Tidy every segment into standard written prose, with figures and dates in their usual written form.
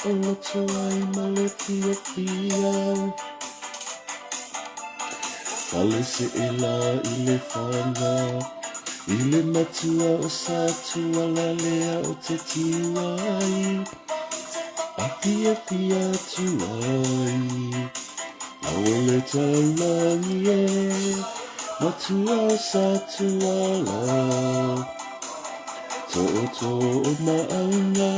Olotuai maleki o pia Fale se ela ile whana Ile matua o satua la lea o te tiwai Apia pia tuai Awele talangi e Matua o satua la Toto o maanga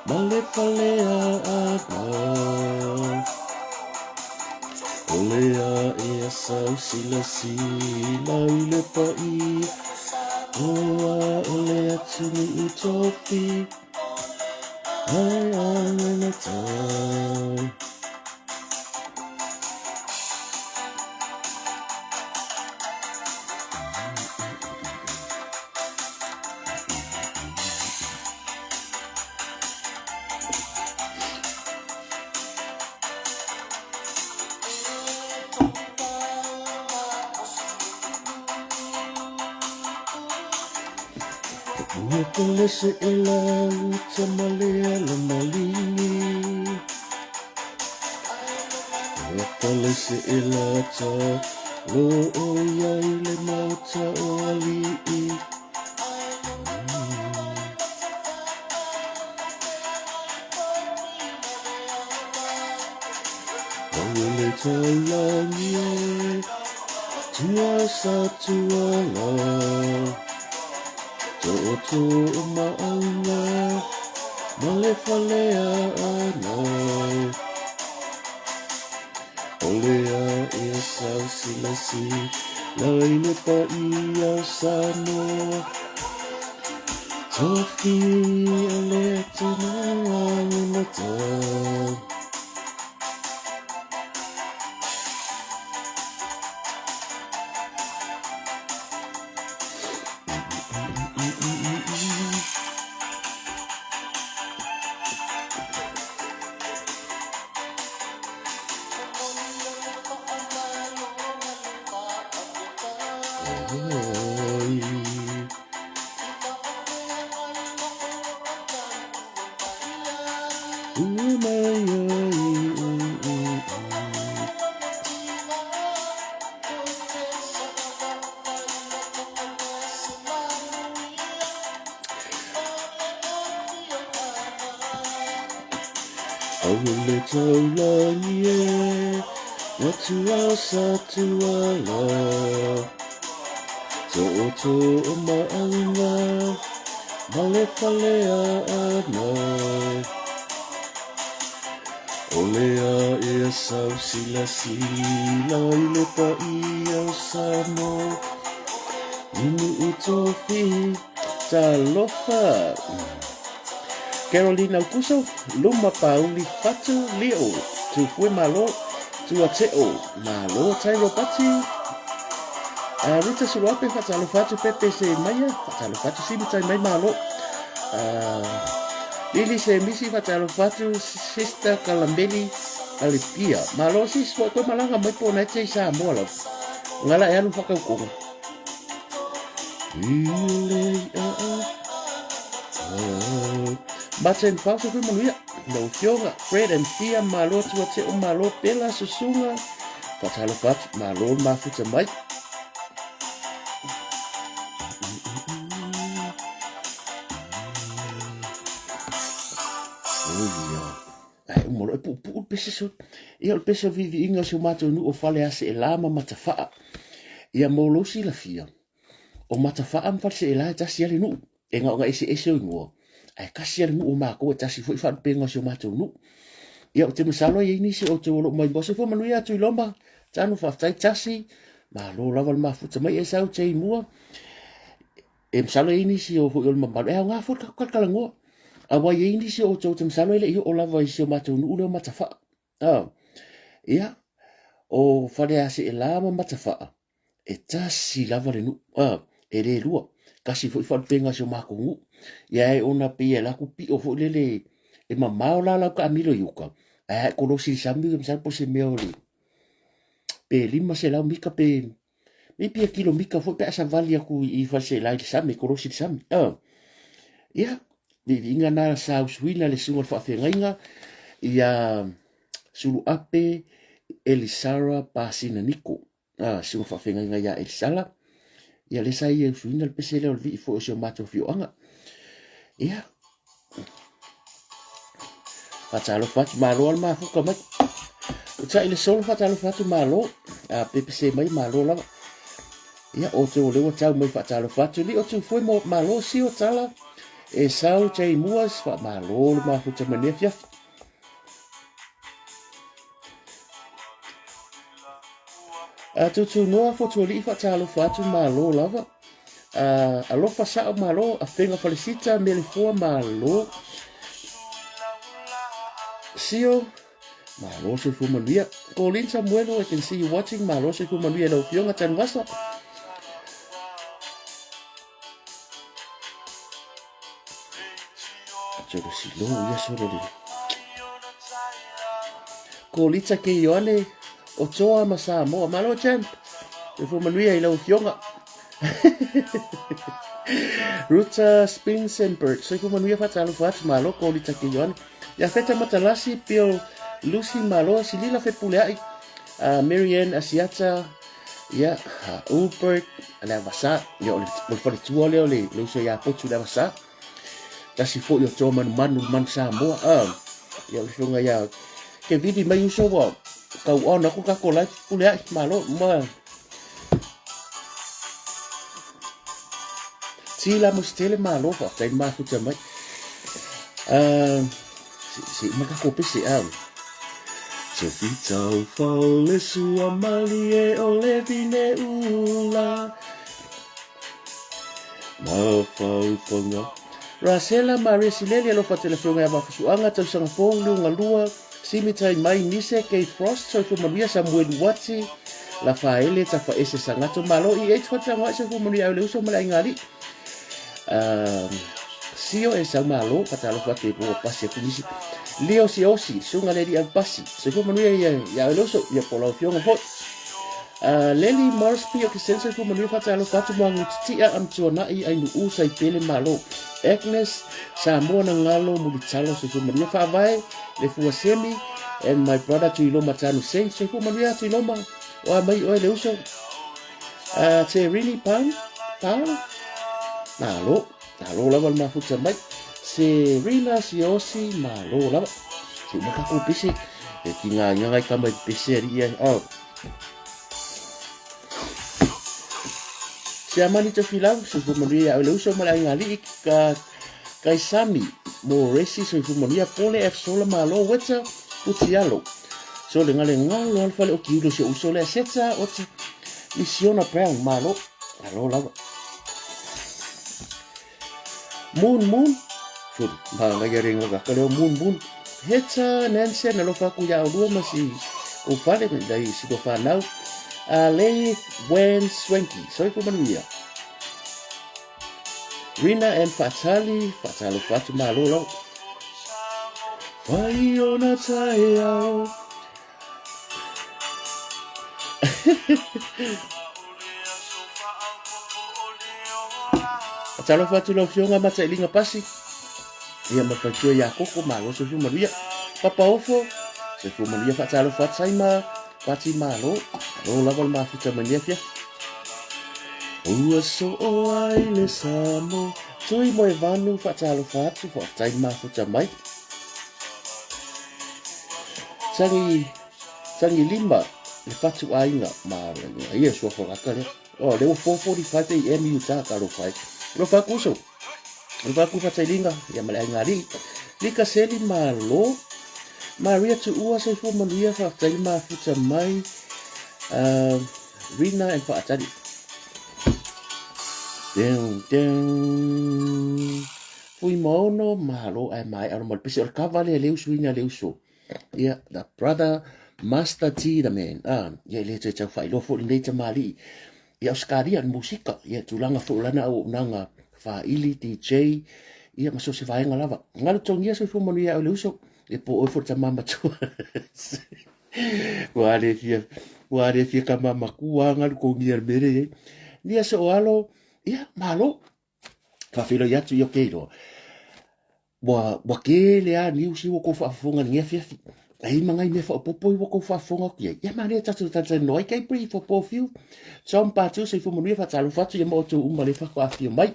Male palea ana Olea e a sau sila sila I le pai Oa olea tuni I topi Ai ai na tai Ua pele se ela uta malea la malini Ua pele se ela ta lo o iai le mauta o alii Awele talangi e Tua sa tua la Toto o maanga Male falea ana Olea e a sau sila si Lai le pa I a sano Tofi ale tina na ta Awele talangi e Matua satua la Toto o maanga Male palea ana Olea e a sau sila sila I le pa I au samo Inu utofi Talofa Carolina Kuso, Luma Pauli Fatu Leo, Tu Fue Malo, Tu Ateo, Malo Tairo Pati, Rita Suape, Fatalo Fatu Pepe Se Maya, Fatalo Fatu Sibitai Mai Malo, Lili Se Misi Fatalo Fatu, Sister Calambeli, Alipia, Malo Sis, Foto Malanga Mai Pona Te Samoa, Ngala Anu Fakaukonga. Baten pausa foi manuia, no fionga, Fred and Fia, malo tua te o malo pela susunga, patalo pat, malo mafuta mai. Ai, moro e pu pese so, ia pese vivi inga so mato nu o fale ase e lama matafaa, ia molo si la fia, o matafaa mpatse e la tasi ale nu, e nga ese o ingoa. Ai kasi ale nu o mako e tasi foi fa penga so mato nu. Ia o te masalo ia inisi o te olo mai bosa fo manuia tu lomba tanu fa tai tasi ma lo lava ma futa mai e sau te mua e masalo ia inisi o olo mambalo e nga fo kala ngo a wa ia inisi o te masalo ile o lava i se mato nu le matafa ia o fale ase e lama matafa e tasi lava le nu e le lua kasi foi fa penga so mako ngu ia e ona pe la ku pi o fo lele e mamao la ka amilo yuka ko lo si sambi misal po se meoli pe lima se la mika pe mi pia kilo mika fo pe asa valia ku I fa se la sami ko lo si sami ia Di inga na sa uswina le sunga whaafengainga ia sulu ape Elisara pasina niko. Sunga whaafengainga ia Elisala. Ia le sa ia uswina le pese leo vi fo o mato fioanga. Ia. Fatalo fatu malo al mafuka mai. Uta ile solo fatalo fatu malo. PPC mai malo lava. Ia o te o lewa tau mai fatalo fatu li o tu foi mo malo si o tala. E sau chai muas fa malo le mafuta manefia. Tutu noa fo tu li fatalo fatu malo lava. Alofa sao malo a fenga felicita melifua malo. Sio malo se fu manuia. Colin Samuelo, I can see you watching. Malo se fu manuia lo fionga tan wasa. Jodo silo ia solo le. Colita ke yoane o toa masa mo malo champ. Se fu manuia lo fionga. Ruta Spinsenberg, se fu manuia fatalo fat malo colita ke yoane. Ya feta matalasi pio Lucy Malo silila fe puleai. Marianne Asiata ya Ulbert la vasa yo le for tu ole le so ya potu la vasa. Tasi fo yo toma man Samoa. Ya le funga ya ke vidi mai so wa ka ona ko ka kola puleai malo ma. Sila mustele malo fa tai ma futa mai. Si maka kopi si Se fitau fau le sua mali e o le vine ula. Ma fau fonga. Rasela Marisileli alo fa telefonga ya mafusuanga tau sanga fong liunga lua. Simitai mai nise Kate Frost so fu maria Samuel Wati. La faele ta fa ese sangato malo I e tfata ngoi so fu maria le uso malai ngali. Sio e sa malo patalo fa te po pasi kunisi. Leo si sunga lady ang pasi. Se fu manuia ya loso ya polo fionga hot. Leli Morsby o kisense fu manuia fatalo fatu mo ngitia am tuana I ai nu usa I pele malo. Agnes Samoa na ngalo mulitalo se fu manuia fa vai le fu semi and my brother to Iloma Tanu Saint se fu manuia to Iloma wa mai o le uso. Te Rini Pan malo lava mafuta mai. Se Rina Siosi malo lava. Si makako pisi. E kinga ngai kama pisi ria. Si amani te filang so fu maria o le uso malai ngali ka kai sami mo resi so fu maria pole f sola malo weta utialo. So le ngale ngalo alfa le o kiulo se uso le setsa o te misiona brown malo lava. Moon Fur, ngai ringo ka kaleo moon. Heta Nancy na lo fa ku ya o masi o fale dai si ko fa now. Le Wen Swanky, so ko manuia. Rina and Fatalo Fatu Malo. Vai ona tayo. Fatalo Fatu lo fionga mata ilinga pasi. Ia mapatua ya koko malo se fu maria. Papa ofo se fu maria fatalo fatsaima fati malo. Lo lava ma futa manefia. Ua so o ai le samo. Tui mo e vanu fatalo fatu fatsaima futa mai. Sangi lima le fatu ainga ma ia so fo akale. Oh, le 4:45 AM yuta kalo fai. Lo fa kuso. Lupa ku fatailinga ya malai ngari. Lika seli malo. Maria tu ua se fu manuia fa fatalima futa mai. Rina and fatali. Fui mono malo ai mai ar mal pisi or cavale leu suina leu so. Yeah, the brother Master T the man. Ya le te fai lo fo le te mali. Ya skaria musika ya tulanga fo lana o nanga fa ili DJ ia maso se vai ngalava ngalo tongia se fumo ia o luso e po o forta mama tu wale fia ka mama kuwa ngal ko ngier bere nia so alo ia malo fa filo ya tu yo keiro wa ke le a ni usi ko fa fonga ni fi ai mangai me fa popo i ko fa fonga ki ya ma le tatu tatu no i kai pri for po fiu so pa tu se fu mo ni fa tsalu fa tu mo tu umba le fa ko afio mai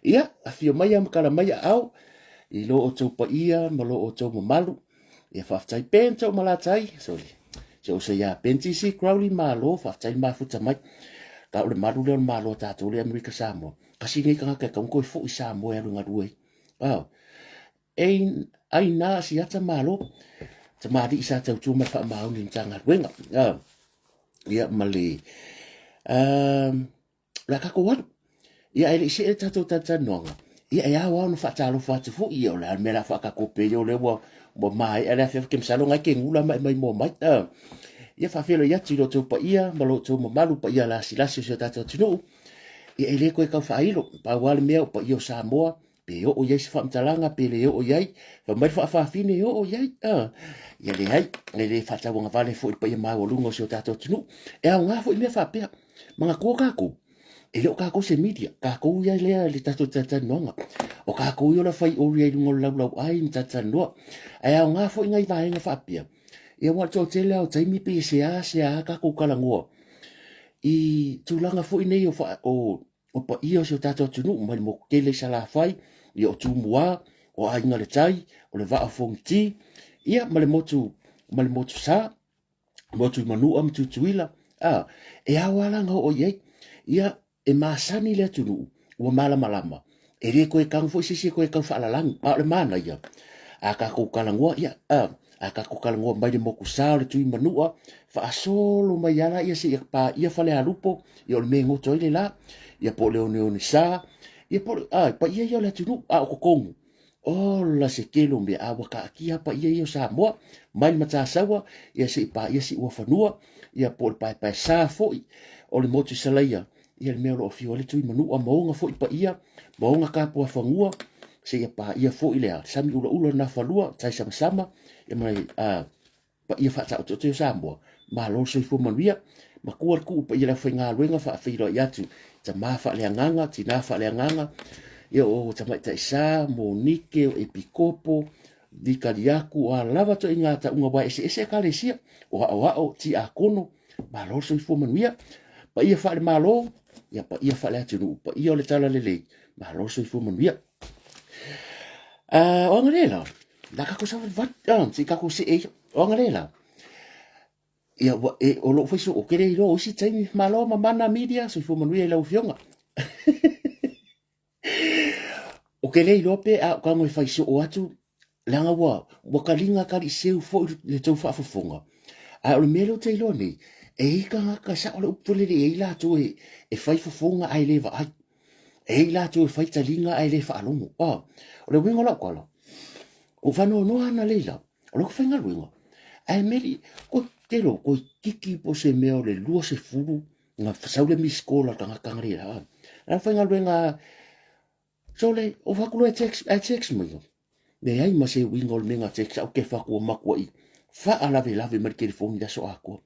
ia afio mai am kala mai au i lo o tu pa ia ma lo o tu mo malu ia fa tai pento mala tai sorry so se ya penti si crowley ma lo fa tai ma fu mai ka o le malu le ma lo tatu le amerika samo kasi nei ka ka ko fu i samo ya lunga duai ein ai na si ata malo te mari isa tau tu ma fa ma ni tanga wenga ia mali la ka ko wa ia ele si eta to tata nonga ia ia wa no fa talo fa tu fu ia la me la fa ka ko pe yo le wo mo mai ele fa ke msalo nga ke ngula mai mo mai ia fa felo ia tiro tu pa ia malo tu mo malu pa ia la si si tata tu no ia ele ko ka fa ilo pa wal me pa io sa mo pe o ye se fa mtalanga pe le o ye fa mai fa fine o ye ia le hai le fa ta wonga vale fo pa ia ma o lungo so tato tunu e a nga fo me fa pe manga ko ka ko e le ka ko se media ka ko ia le tato tata nonga o ka ko yo la fai o ye lungo la ai tata no e a nga fo ngai va nga fa pe ia wa to tele o taimi pe se a ka ko kala ngo i tulanga fo nei o fa o pa ia so tato tunu mai mo kele sala fai ia o tumua o ainga le tai o le vaa fongti ia ma le motu sa motu manu am tutuila e awalanga o ye ia e masani le tunu o malama e re ko e kang fo sisi ko e kang fa lang pa le mana ia a ka ko kalangua ia a ka ko kalangua mai le moku sa le tui manua fa solo mai ala ia se pa ia fa le alupo ia le mengo toile la ia po le oni sa ia po pa ia le tunu a ko kongu o la se kelo me a waka kia pa ia sa mo mai mata sawa ia se pa ia si o fanua ia po pa sa fo o le motu salaia ia le melo fi o le tui manua mo nga fo pa ia mo nga ka po fangua se ia pa ia fo ile sami ula na falua tai sama ia mai pa ia fa ta to sa mo ma lo se fo manuia ma kuar ku pa ia fa nga luenga fa filo ia tu ta ma fa le nganga tina fa le nganga ia o ta mai tai sa monike e pikopo di kaliaku a lava to inga ta unga wa ese ka le sia o ti a kono ma lo se fo manuia pa ia fa le malo ia pa ia fa le tu pa ia le tala le ma lo se fo manuia o ngalela la ka ko sa va si ka ko se o ngalela ia o lo fo o kere lo o si tai malo mana media so fo manuia la ufionga o kere lo pe a ka mo fai so o atu langa wa kalinga ka di seu fo le tau fa fonga a o melo te lo ni e ka sa o pule le la tu e fai fo fonga ai le va ai e la tu fai talinga ai le fa longo o le wingo la kola o fa no ana le la o lo fa nga wingo ai meli ko te lo ko kiki po se meo le lua se furu nga sa le mi skola ka ngari la fa nga winga sole o fa kulo e text mo me ai ma se wingo le nga text o ke fa ko makwa i fa ala ve la ve mer ke fo mi da so ako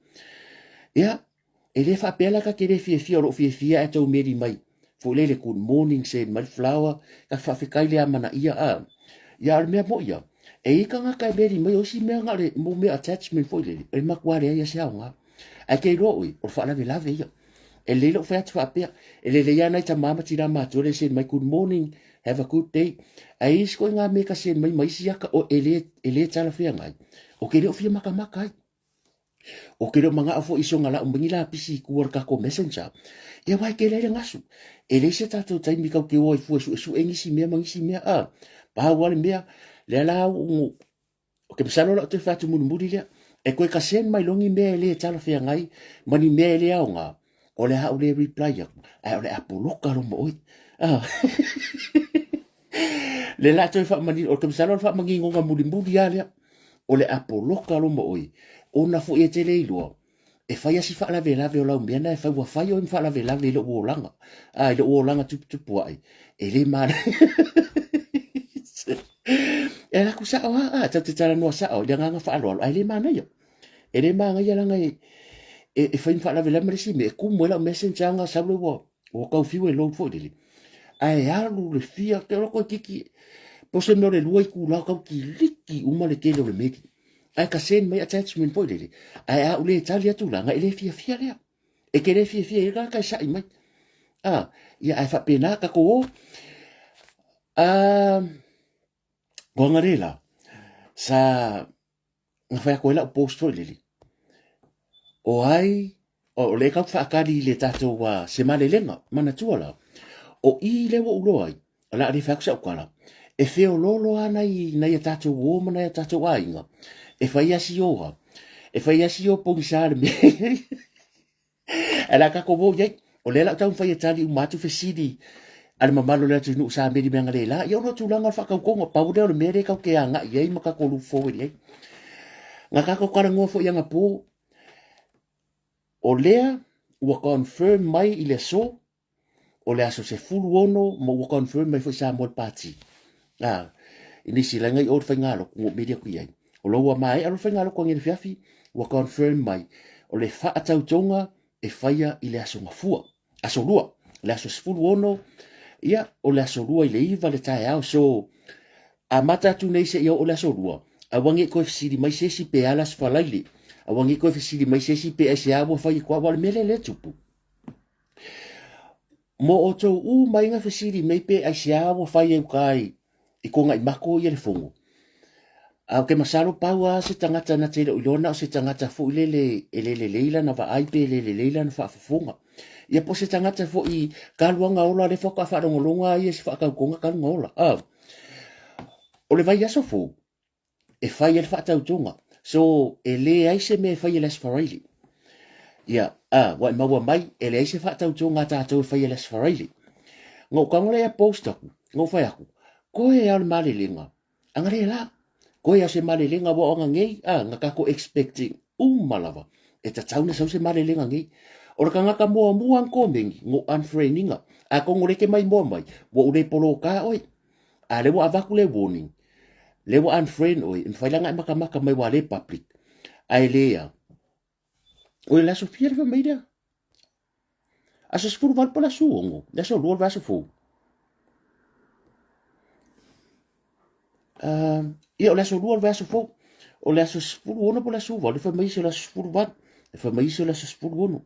ya e le fa pela ka ke le fi o fi e to meri mai fo le good morning said mal flower ka fa fe kai le amana ia ya me mo ia e ka nga ka beri mai o si me nga le mo me attachment fo le e makwa le ia sia nga a ke ro o fa la ve la ve ia e le lo fa fa pe e le ya na ta mama tira ma to le said my good morning have a good day ai sko nga me ka said mai si ka o ele tala fe nga o ke le fi maka o ke lo manga afo iso ngala umbingila pisi kuor ka ko messenger e wai ke le ngasu e le se tato tai mi ka ke o fu su engisi me mangisi me pa wal me le la o ke psalo la te fatu mun mudile e ko ka sen mai longi me le tala fe ngai mani me le nga o le ha o le reply ya o le apolo ka lo mo le la te fa mani o ke psalo fa mangi ngonga mudi ya o le apolo ka lo mo ona fo e tele ilo e fai asi fa la vela o la umbiana e fai wa fai o fa la vela lo wolanga lo wolanga tu puai e le mare e la kusa o ta te tala no sa o le nga fa lo ai le mana yo e le manga ya langa e fai fa la vela mare si me ku mo la messenger nga sa lo o ka fiu e lo fo dele ai alu le fia ke lo ko kiki po se no le lua ku la ka ki liki uma le kele le meki ai ka sen mai attachment po le ai a ule talia tu la nga ile fia le e ke le fia ka sa mai ia ai fa pena ka ko ko ngarela sa nga fa ko la post to le o ai o le ka fa ka di le tato wa se male lenga mana tuala o i le wo ulo ai ala ri fa sa kwala e fe o lolo ana i na ia tato wo mana ia tato wa inga e fa ia si oa e fa ia si o po sa me ala ka ko bo ye o le la tau fa ia tali u matu fe sidi ale mamalo le tu sa me di menga le la yo no tu langa fa ka ko ngo pa de le mere ka ke anga ye ma ka ko lu fo ye nga ka ko ka ngo fo ia nga pu o lea ua confirm mai i le so o le aso se fulu ono mo ua confirm mai fo sa mo pati ini sila ngai o fa ngalo ko media ku ye o lo wa mai alo fa ngalo ko ngi fiafi ua confirm mai o le fa atau tonga e faia i le aso ngafua aso lua le aso se fulu ono ia o le aso lua i le iva le tae au so a mata tu nei se ia o le aso lua a wangi ko fsidi mai se si pe alas falaili a wangi ko fsidi mai se si pe se abo fa i kwa wal mele le tupu mo o to u mai nga fsidi mai pe se abo fa i kai i ko ngai mako i le fongo a ke masalo paua se tangata na te ilona o se tangata fu le leila na va ai pe le leila na fa fonga ia po se tangata fo i kaluanga ola le foka fa rongonga ia se fa ka konga kan ngola o le vai aso fo e fai el fa tau tunga so e le ai se me fai el asfaraili ia wa ma mai e le ai se fa tau tunga ta tau fai el asfaraili ngo ka ngole ya posta ngo fai aku ko e al mali linga angare la ko ya se mali linga wo nga ngei nga ka ko expecting malava e ta tau na se mali linga ngei o ka nga ka mo an ko mengi ngo unfriendinga a ko ngole ke mai mo mai wo ule polo ka oi a le wa avaku le warning le wa unfriend oi in failanga maka mai wa le public ai lea o la sofia le media aso spuru val pola suongo da so lo va so fu io la so lo va so fu o la so spuru ono pola su val fa mai so la spuru val fa mai so la so spuru ono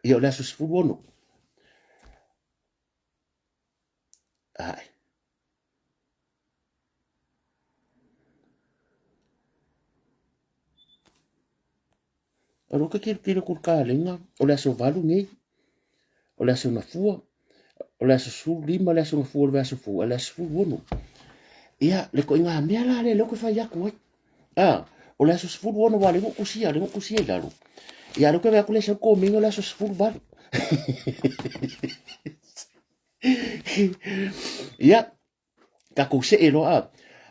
io la so spuru ono ai Aroka kiri kurka lenga o le aso valu nei o le aso na fua o le aso su lima le aso na fua le aso fu le aso fu wono ia le ko inga mea la le loko fa yaku o le aso fu wono wa le kusia lalu ia lo ke va kule se ko mingo le aso fu valu ia ka ko se elo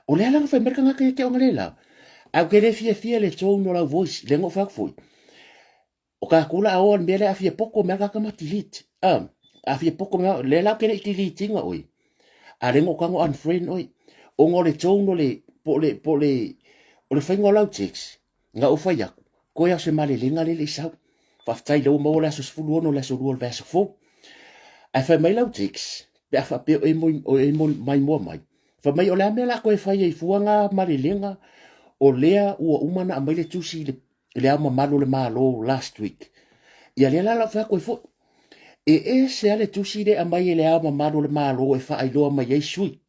o le ala fa merka nga ke o ngalela a ke le fia le tono la voice le ngo fa foi o ka kula a on bele a fie poko me ka ma tilit a fie poko me le la ke le tilit nga oi a le ngo ka ngo unfriend oi o ngo le tono le po le o le faingo la text nga o fa ya ko ya se male le nga le sa fa tai lo mo la so fulu no la so lo va so fo a fa mai la text pe fa pe e mo mai fa mai o la me la ko fa ye fuanga male lenga o lea ua umana a mai le tusi le ama malo le malo last week. Ia le la fa ko fo e se ale tusi le ama le ama malo le malo e fa ai loa mai ai sui.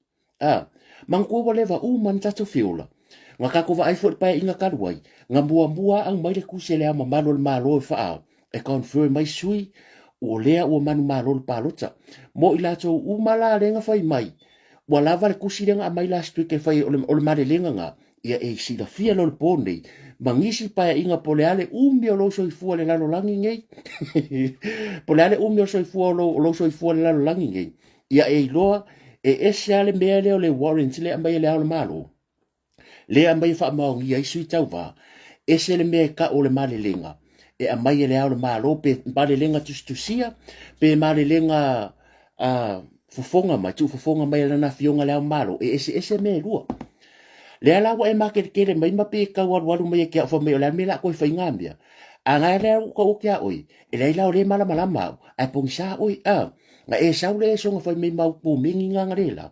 Man ko le va man tato fiola. Nga ka ko va ai fo pa inga karuai. Nga bua ang mai le kusi le ama malo le malo e fa e confirm mai sui o lea ua manu malo le palota. Mo ila to umala le nga fai mai. Wala va le kusi le nga mai last week e fai o le mare lenga nga. Ia e si la fia lo le pone mangisi pa inga poleale umbi o lo so i fu le lalo langi ngei poleale umbi o so i fu lo so i fu le lalo langi ngei ia e loa e ese ale mea le o le warrant le ambai le ao le malo le ambai fa ma ngi ai sui tau va ese le mea ka o le male lenga e ambai le ao le malo pe male lenga tusia pe male lenga fofonga mai tu fofonga mai la na fionga le ao malo e ese me lua le ala wa e market kere mai ma pe ka wa walu mai ke fa me la me la ko fa ngambia anga le ko kia oi e le la le mala mala mau ai pong sa oi nga e sa le so nga fai me mau pu mingi nga ngare la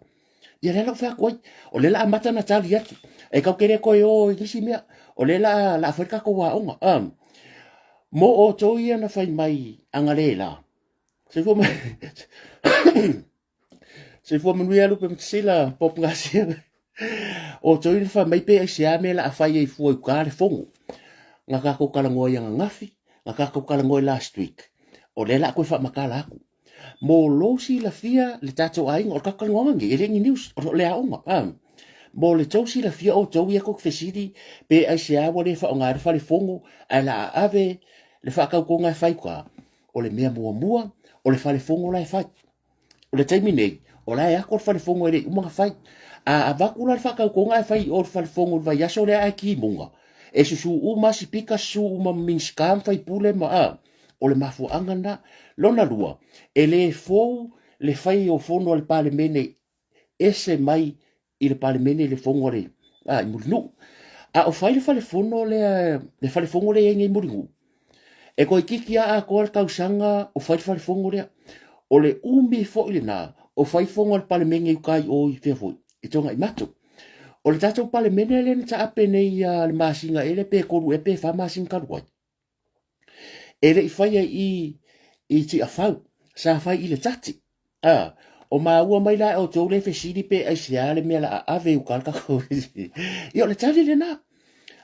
ia le la fa ko o le la mata na tali atu e ka kere ko yo i si mea o le la fa ka ko wa onga mo o to ia na fai mai anga le la se fo se fo me lu pe sila pop nga si o to ia fa mai pe se a me la fa ye fu ka le fongo nga ka ko kala ngoa nga ngafi nga ka ko kala ngoa last week o le la ko fa makala aku mo lo si la fia le tato ai o ka kala ngoa ngi ele ngi news o le aonga mo le tau si la fia o tau ia ko fesidi pe ai se a wale fa o ngā fa le fongo ai la ave le fa ka ko ngai fai kwa o le mea mua mua o le fa le fongo la fai o le taimi nei o la ya ko fa le fongo ele uma fai a vakula fa ka ko ngai fai o fa le fongo va ya so le ai ki munga e su uma si pika su uma min skam fai pule ma o le mafu angana lona lua e le fo le fai o fono al pale mene ese mai i le pale mene le fongo le i mulinu o fai le fale fono le fale fongo le ngai mulinu e ko kiki a ko al kausanga o fai fale fongo le o le umi fo ile na o fai fongo al pale mene kai o i te fo i tonga i matu o le tatou pale mene le ta ape nei le masinga ele pe koru e pe fa masinga karuai ele i fai i ti afau sa fai i le tati o maua mai la o tau le fesiri pe ai siale me la ave u kalka ko i o le tali le na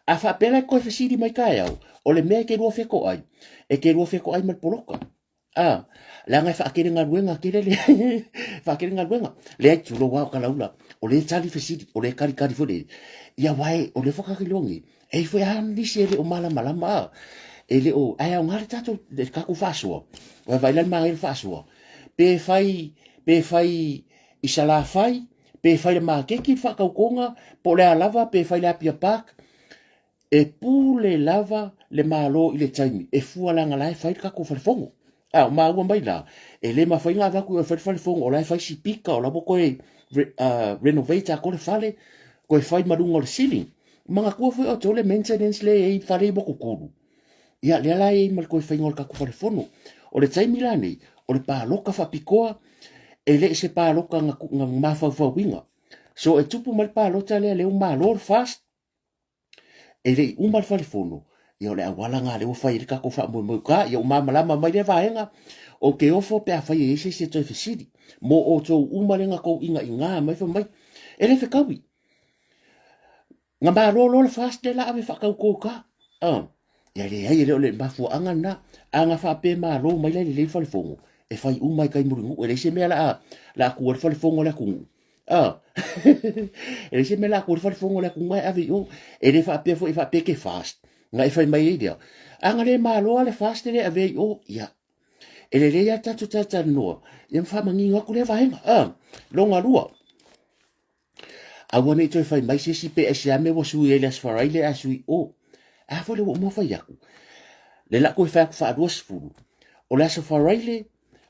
a fa pela ko fesiri mai kai au o le me ke ro fe ko ai e ke ro fe ko ai mal poloka la ngai fa kere nga ruenga kere le fa kere nga ruenga le ai tulo wa kala ula o le tali fesiri o le kari kari fo le ia wai o le foka ki longi e foi han di se le o mala mala ma e le o ai o ngari tato le kaku fasua wa vai le mai fasua pe fai isala fai pe fai le makeki fa kaukonga po le lava pe fai le apia pak e pu le lava le malo i le taimi e fua langa lai fai kako fa fongo o ma ua mai la e le ma fai nga vaku e fai fongo o lai fai si pika o la boko e renovate a ko le fale ko e fai marunga o le ceiling manga kua fai o tole maintenance le e fale boko kuru ia le ala e mal ko e fai ngol kako fa fono o le taimi la nei o le pa loka fa pikoa e le se pa loka nga mafau winga so e tupu mal pa lota le uma lor fast e le uma fa le fono ia le awala nga le fa irika ko fa mo ka ia uma malama mai le vaenga o ke ofo pe fa ye se to fisidi mo o to uma le nga ko inga mai fa mai e le fe kawi nga ba lo fast de la ave fa ko ka ia le ai le mafu anga fa pe ma lo mai le fa le fono e fai umai kai muringu e le se mea la kuar fa le fongo le kungu e le se mea la kuar fa le fongo le kungu mai ave o e le fa pe fo e fa pe ke fast nga e fai mai e dia anga le malo le fast le ave o ia e le ya tatu tata no e fa mangi ngaku le vaenga longa lua a wone to fai mai se si pe e se ame wo su e le asfaraile a sui o a fo le mo fa yaku le la ko fa fa dos fu o le asfaraile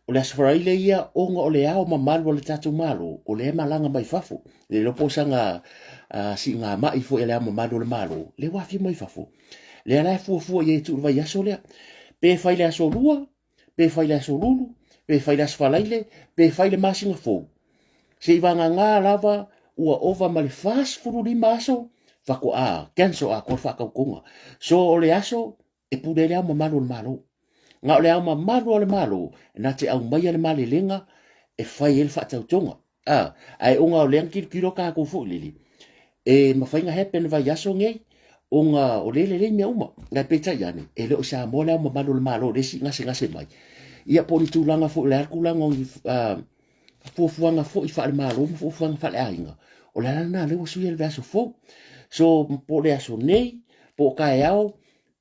o le asfaraile ia onga o le ao mamalu o le tatu malo o le malanga mai fafu le lopo sanga si nga mai fo ele mamalu le malo le wafi mai fafu le ala fu ye tu vai aso le pe fai le aso lua pe fai le aso lulu pe fai le asfaraile pe fai le masinga fo se vanga nga lava ua ova mali fast food li maso fako kenso ko fa ka konga so o le aso e pude le mamalu le malo nga ole ama malu le malo na te au mai le mali lenga e fai el fa tautonga ai unga o len kilo ka ko fu lili e ma fai nga happen va yaso ngai unga o le me uma na peta yani e le o sa mo le malu le malo le si ngase mai ia poni tu langa fu le ku langa fu nga fu i fa le malo fu nga fa le ainga o la na le o su el verso fu so po le aso nei po ka yao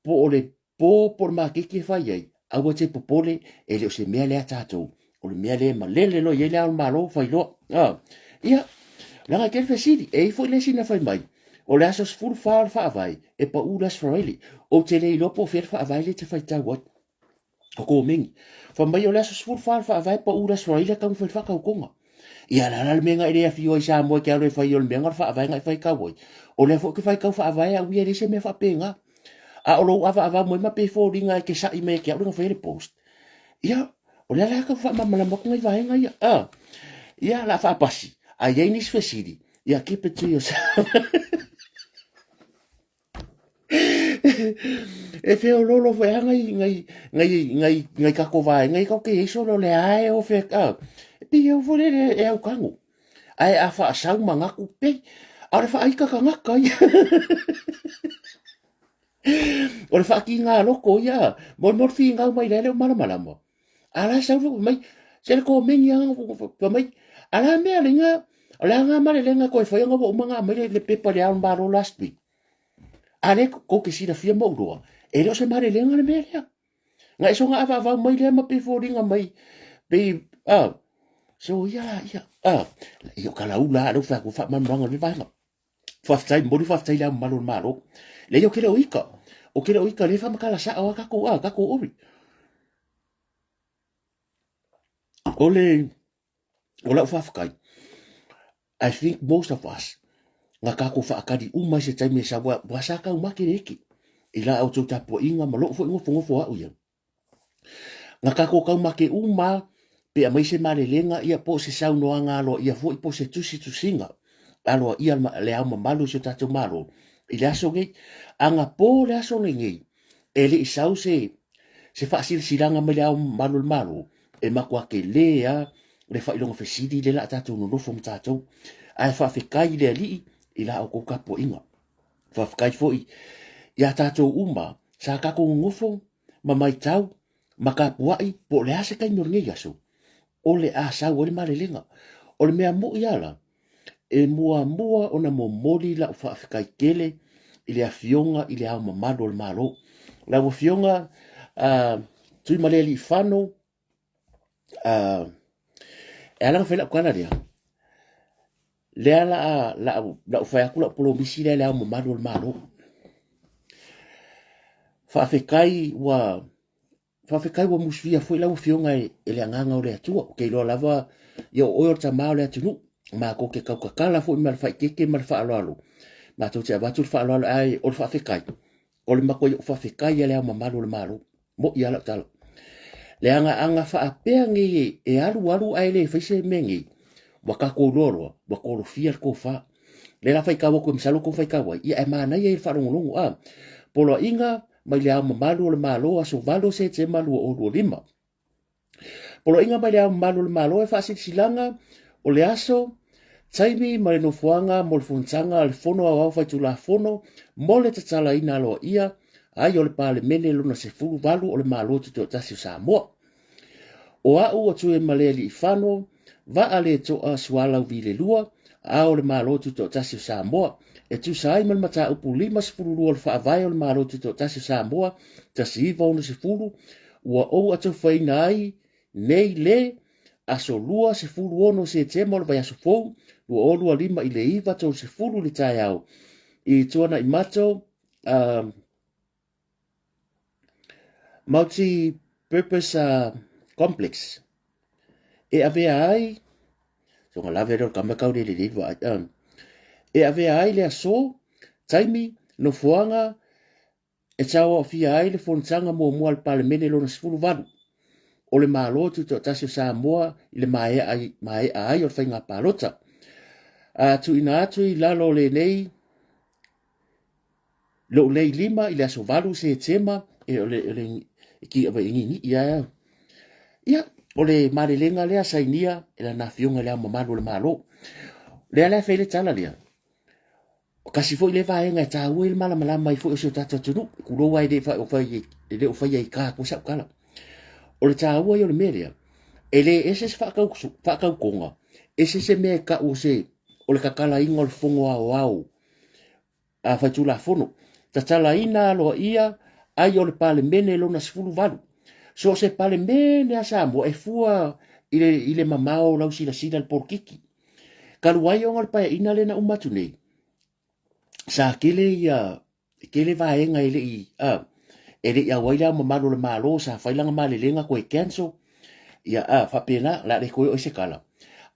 po le po ma ke fai ai aua te popole e le o se mea lea tātou. O le mea lea ma lele lo ye lea o malo fai lo. Ia, langa kere fesiri, e ifo le sina fai mai. O le asos furu whaal wha avai, e pa uras whareili. O te le ilopo fer wha avai le te fai tau wat. O ko mingi. Fa mai o le asos furu whaal wha avai pa uras whareili kau fai whakau konga. Ia la la menga ere afio i sa mo ke alo fai o le menga wha avai ngai fai kau oi. O le fo ke fai kau wha avai a uia le se mea wha penga. a o lo ava mo ma pe fo ringa ke sa i me ke o fere post ia o le la ka fa ma la mo ngai vai ngai ia la fa pasi a ye ni sfesidi ia keep it to yourself e fe o lolo fe ngai ka ko vai ngai ka ke so lo le ai o fe ka pi o fo le e au kango ai a fa sa manga ku pe a le fa ai ka ngaka ia o le fa ki nga loko ia mo fi nga mai le mala mo ala sa mai se ko mengi nga mai ala me ale nga ala nga male le nga ko foi nga bo manga mai le pepa le al baro last week ale ko ke sira fia mo do e lo se male le nga le me nga iso nga ava mai le ma pe fo ringa mai pe so yo kala ula lo fa ko fa man banga le vai fa tai mo fa tai la malo le yo kele uika le fa makala sa o ka ko ori Ola fafakai. I think most of us nga kako faakadi uma se taime sa wa saka uma kireki. Ila au tau tapo inga malo fo ngofo au ia. Nga kako kau make uma pe a mai se male lenga ia po se sau no anga lo ia fo po se tusinga. Alo ia le au malu se tatu malo. Ila so ngai anga po le aso ngai. Ele isau se fa silanga me le au malu e makwa ke lea le fa ilonga fesidi le la tatu no fo mtato ai fa fikai le ali ila o ka po inga fa fikai foi ya tatu uma sa ka ko ngofo mai tau maka puai po le ase kai no ngi yaso o le asa o le malelinga o le mea mo yala e mua ona mo moli la fa fikai kele ile a fionga ile a mamado le malo la wo fionga tui maleli fano e ala fela kwana dia le ala la fa kula polo misile le mo malo fa fekai wa musfia foi la fionga ele nganga ole atu ke lo lava yo o ta ma ole atu ma ko ke ka kala foi mal fa ke mal fa alo ma to te batu fa alo ai o fa fekai o le mako yo fa fekai ele mo malo mo ya la tala le anga fa apea ngi e alu ai le fese mengi waka ko loro wa ko fia ko fa le la fai ka ko msalo ko fai ka wa ia e mana ia fa longo polo inga mai le malu le malo aso valo se te malu o lima polo inga mai le malu le malo e fa silanga o le aso taimi mai no fuanga mo le funtanga al fono a fa tu la fono mo le tsala ina lo ia ai o le pale mele lona se fu valu o le malo to tasi sa mo o au atu e maleli fano va ale to a swala vile lua a o le malo to tasi sa mo e tu sai mal mata upu lima sepulu o fa vai o le malo to tasi sa mo tasi va o se fulu o atu fai nai nei le aso lua se fulu ono se temo le vai aso fou o lua lima i le iva to se fulu le tai au i tuana i mato multi-purpose complex. E avea ai, so nga lave ro kama kau le liwa, e avea ai le aso, taimi, no fuanga, e tawa o fia ai le fontanga mua al palemene lo na sifuru vanu. O le malotu to tasio sa mua, i le mae ai o whainga palota. Tu ina atu i lalo le nei, lo nei lima, i le aso valu se tema, e o le ki ava ingi ia o le malelenga lea sainia e la na fionga lea mamalu le malo lea lea fele tala lea o kasi fo i le vaenga e tāua il mala mai fo i sio tata tunu kulo wai le fai o fai ai kā kusa kala o le tāua i o le melea e le ese se whakau konga ese se mea ka o se o le kakala inga o le fongo au a fai tula fono tatala ina aloa ia ai o le pale mene lona sifulu valu. So se pale mene asa mo e fua ile mamao lau sila le porkiki. Kalu ai o ngal pae ina le na umatu nei. Sa kele vaenga ele ia waila mamalo le malo sa failanga malelenga ko e cancel. Ia fa pena la le ko o se kala.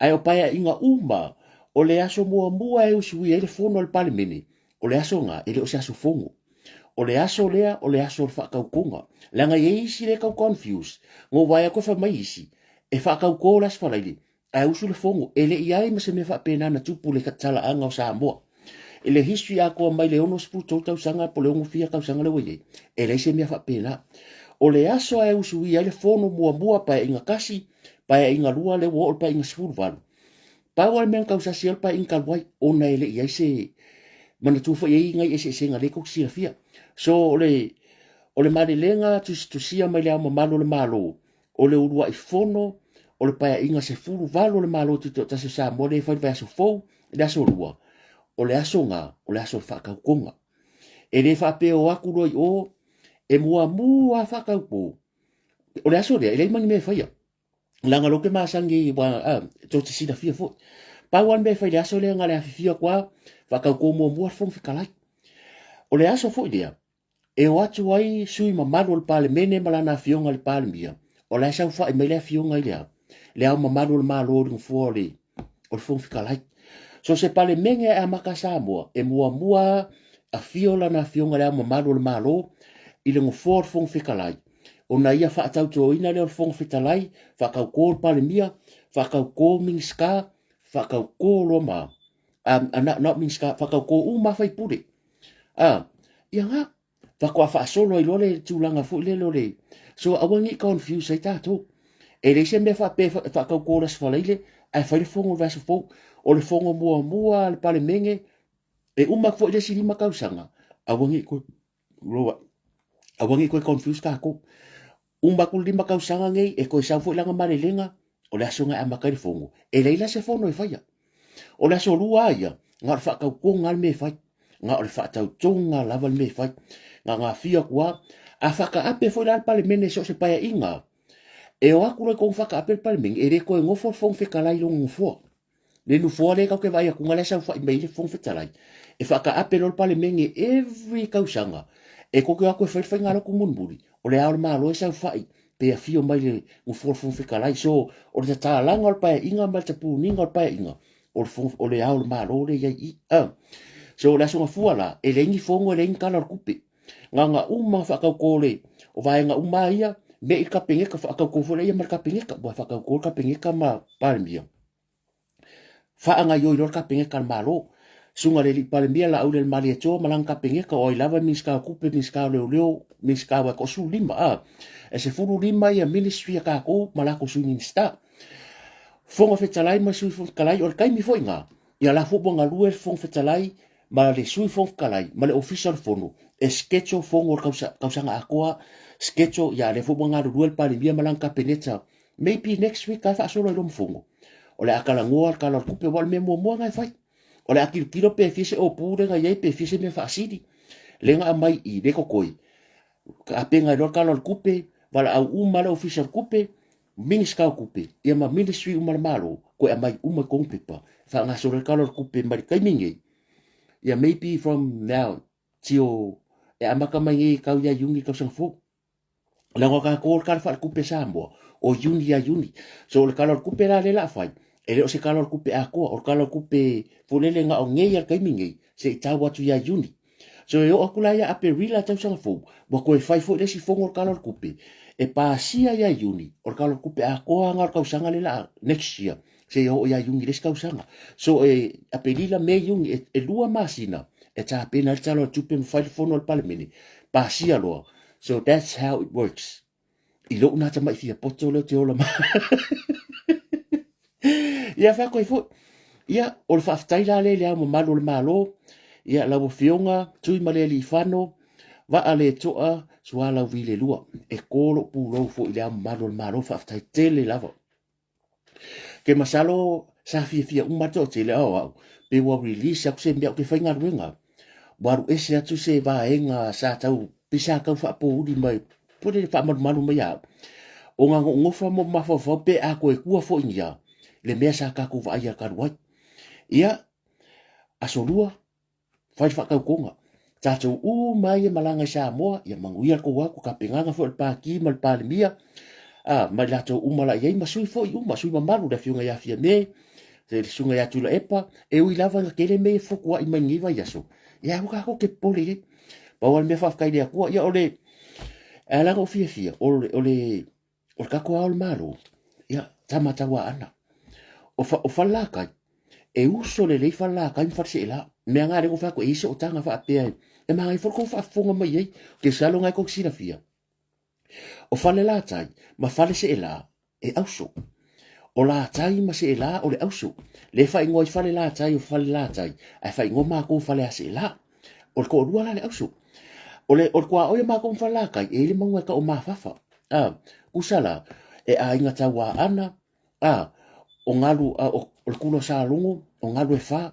Ai o pae inga uma o le aso mua e usui ele fono le pale mene. O le aso nga ele o se aso fongo. o le aso lea o le aso le whakaukonga. Langa ye isi le kau confuse. Ngō vai a koe whamai isi. E whakauko las whalaile. A usu le fongo. E le iai ma se me whapena na tupu le katala anga o Samoa. E le history a koa mai le ono spu tau tau sanga po le ongo fia kau sanga le waye. E le se me whapena. O le aso a usu ia le fono mua mua pa inga kasi, pa inga lua le wo pa inga sfuru valu. Pa wale mea kau sasial pa inga wai o na ele iai se mana tufa iai ngai ese senga le kok sia fia. So o le malilenga tusia mai le ama malo le malo. O le urua i fono, o le paya inga se furu valo le malo tito tase sa mo le fai vai aso fou, le aso rua. O le aso ngā, o le aso whakaukonga. E le whapeo aku roi o, e mua whakaupo. O le aso rea, e le mangi me whaia. Langa loke maasangi wa to te sina fia fo. Pa wan me whai le aso lea ngale awhifia kwa, whakauko mua fong whikalai. O le aso fo idea, e o atu ai sui mamalo le pale mene malana fionga le pale mia. O le asau wha i mele fionga i lea. Le au mamalo le malo ringu fua o le fong whikalai. So se pale menge e amaka Samoa, e mua a fiola na fionga le au mamalo le malo, i le ngofo o le fong whikalai. O na ia whaatau tō ina leo le fong whitalai, whakau kō le pale mia, whakau kō mingska, whakau kō loma. Not mingska, whakau kō umawhai pure. Ia ngā, whakua whaasolo i lole tūlanga fu le lole. So awangi confuse ai tātou. E reise me whakau kō las whaleile, ai whaile fongo le vaso fōu, o le fongo mua le pale menge, e umak le siri makau sanga. Awangi koe confuse kako. Umbakul lima kau sanga ngei, e koe sau fo ilanga marelenga, o le aso ngai amakai le fongo. E leila se fono e whaia. O le aso lua aia, ngā le whakau kō ngā le me whai. Ngā o le whaatau tonga lava le me whai. Ngā fia kua, a whaka ape fo ilal pale mene so se paia inga. E o akura kong whaka ape le pale mene, e re koe ngofo le fong whikalai lo ngofo. Le nufua le kau ke vai a kunga le sau whai mei le fong whikalai. E whaka ape lo le pale mene every kausanga. E koke a koe whai ngā loko munburi. O le aole malo e sau whai, pe a fio mai le ngofo le fong whikalai. So, o le ta langa o le paia inga, mai te pūninga o le paia inga. O le aole malo le iai i. So la songa fuala e lengi fongo e lengi kala kupe. Nga uma whakau kore o vai nga uma ia me i ka pengeka whakau kore ia mar ka pengeka bua whakau kore ka pengeka ma palmia. Whaanga ioi lor ka pengeka malo. Sunga le li palmia la au le mali ato malang ka pengeka o i lava minska kupe minska leo minska wa kosu lima. E se furu lima ia ministry a kako malako su minsta. Fonga fetalai ma sui fonga kalai o kai mi foi nga. Ia la fubo nga lue fonga fetalai ma le sui fonga kalai, ma le official fono, e sketcho fongo kausanga akoa, sketcho ya le fubo nga lue pari bia malanka peneta, maybe next week ka fa solo lom fongo. O le akala ngoa, akala kupe wal me mua ngai fai. O le akil kilo pe fise o pure nga yei pe fise me fa asidi. Lenga mai i leko koi. Ka penga lor kala kupe, wala au umala official kupe, minska kupe, ia ma ministry umala malo, ko amai kong pepa. Fa nga solo kala kupe mari kai mingi. Yeah, maybe from now till e amaka mai e kau ia yungi kau sang fo. Lango ka ko ka fa kupe Samoa o yuni ya yuni. So le kala kupe la le la fai. E le o se kala kupe a ko o kala kupe fulele nga o ngei al kai mingi se ta watu ya yuni. So yo akula ya ape rila tau sang fo. Wa ko e fai fo le si fongo kala kupe. E pa sia ya yuni o kala kupe a ko nga kau sanga le la next year. Se yo ya yungi les kausanga. So apelila me yungi e lua masina e ta pena talo tupe mfai fono al palemini. Pasia lo. So that's how it works. I lo na ta mai fia potolo te ola ma. Ia fa ko fo. Ia o fa ftaila le le malo le malo. Ia la bo fionga tui male li fano va ale toa suala vile lua. E kolo pulo fo ile malo le malo fa ftai tele lava. Ke masalo sa fia umato te le au pe wa release ak se mbia ke fainga ruenga waru ese atu se va enga sa tau pisa ka fa po di mai po de fa malu mai ya o nga ngofa mo mafo pe a ko e kua fo inja le mesa ka ku va ya ka ruai ia asolua fai fa ka konga tatu mai malanga sa mo ia manguia ko wa ku ka penganga fo pa ki mal pa mia ma lato umala ye masui fo masui mamaru da fiunga ya fia me se sunga ya tula epa e ui lava nga kele me fo kwa i mangiva yaso ya ka ko ke pole Bawa me fa kai dia ku ia ole ala go fia ole ka ko al malo ia tama tawa ana o fa la kai e uso le fa la kai fa se la me nga re go fa ko iso tanga fa pe e ma ngai for ko fa fonga mai ai ke salo ngai ko sira fia o fa le la tai ma fa le se la e auso o la tai ma se la o le auso le fa ingoi fa le la tai o fa le la tai ai fa ingo ma ko fa le se la o ko dua la le auso o kwa o ma ko fa la kai e le mangwa ka o ma fa usala e a inga tawa ana o ngalu o kulo sa lungu o ngalu e fa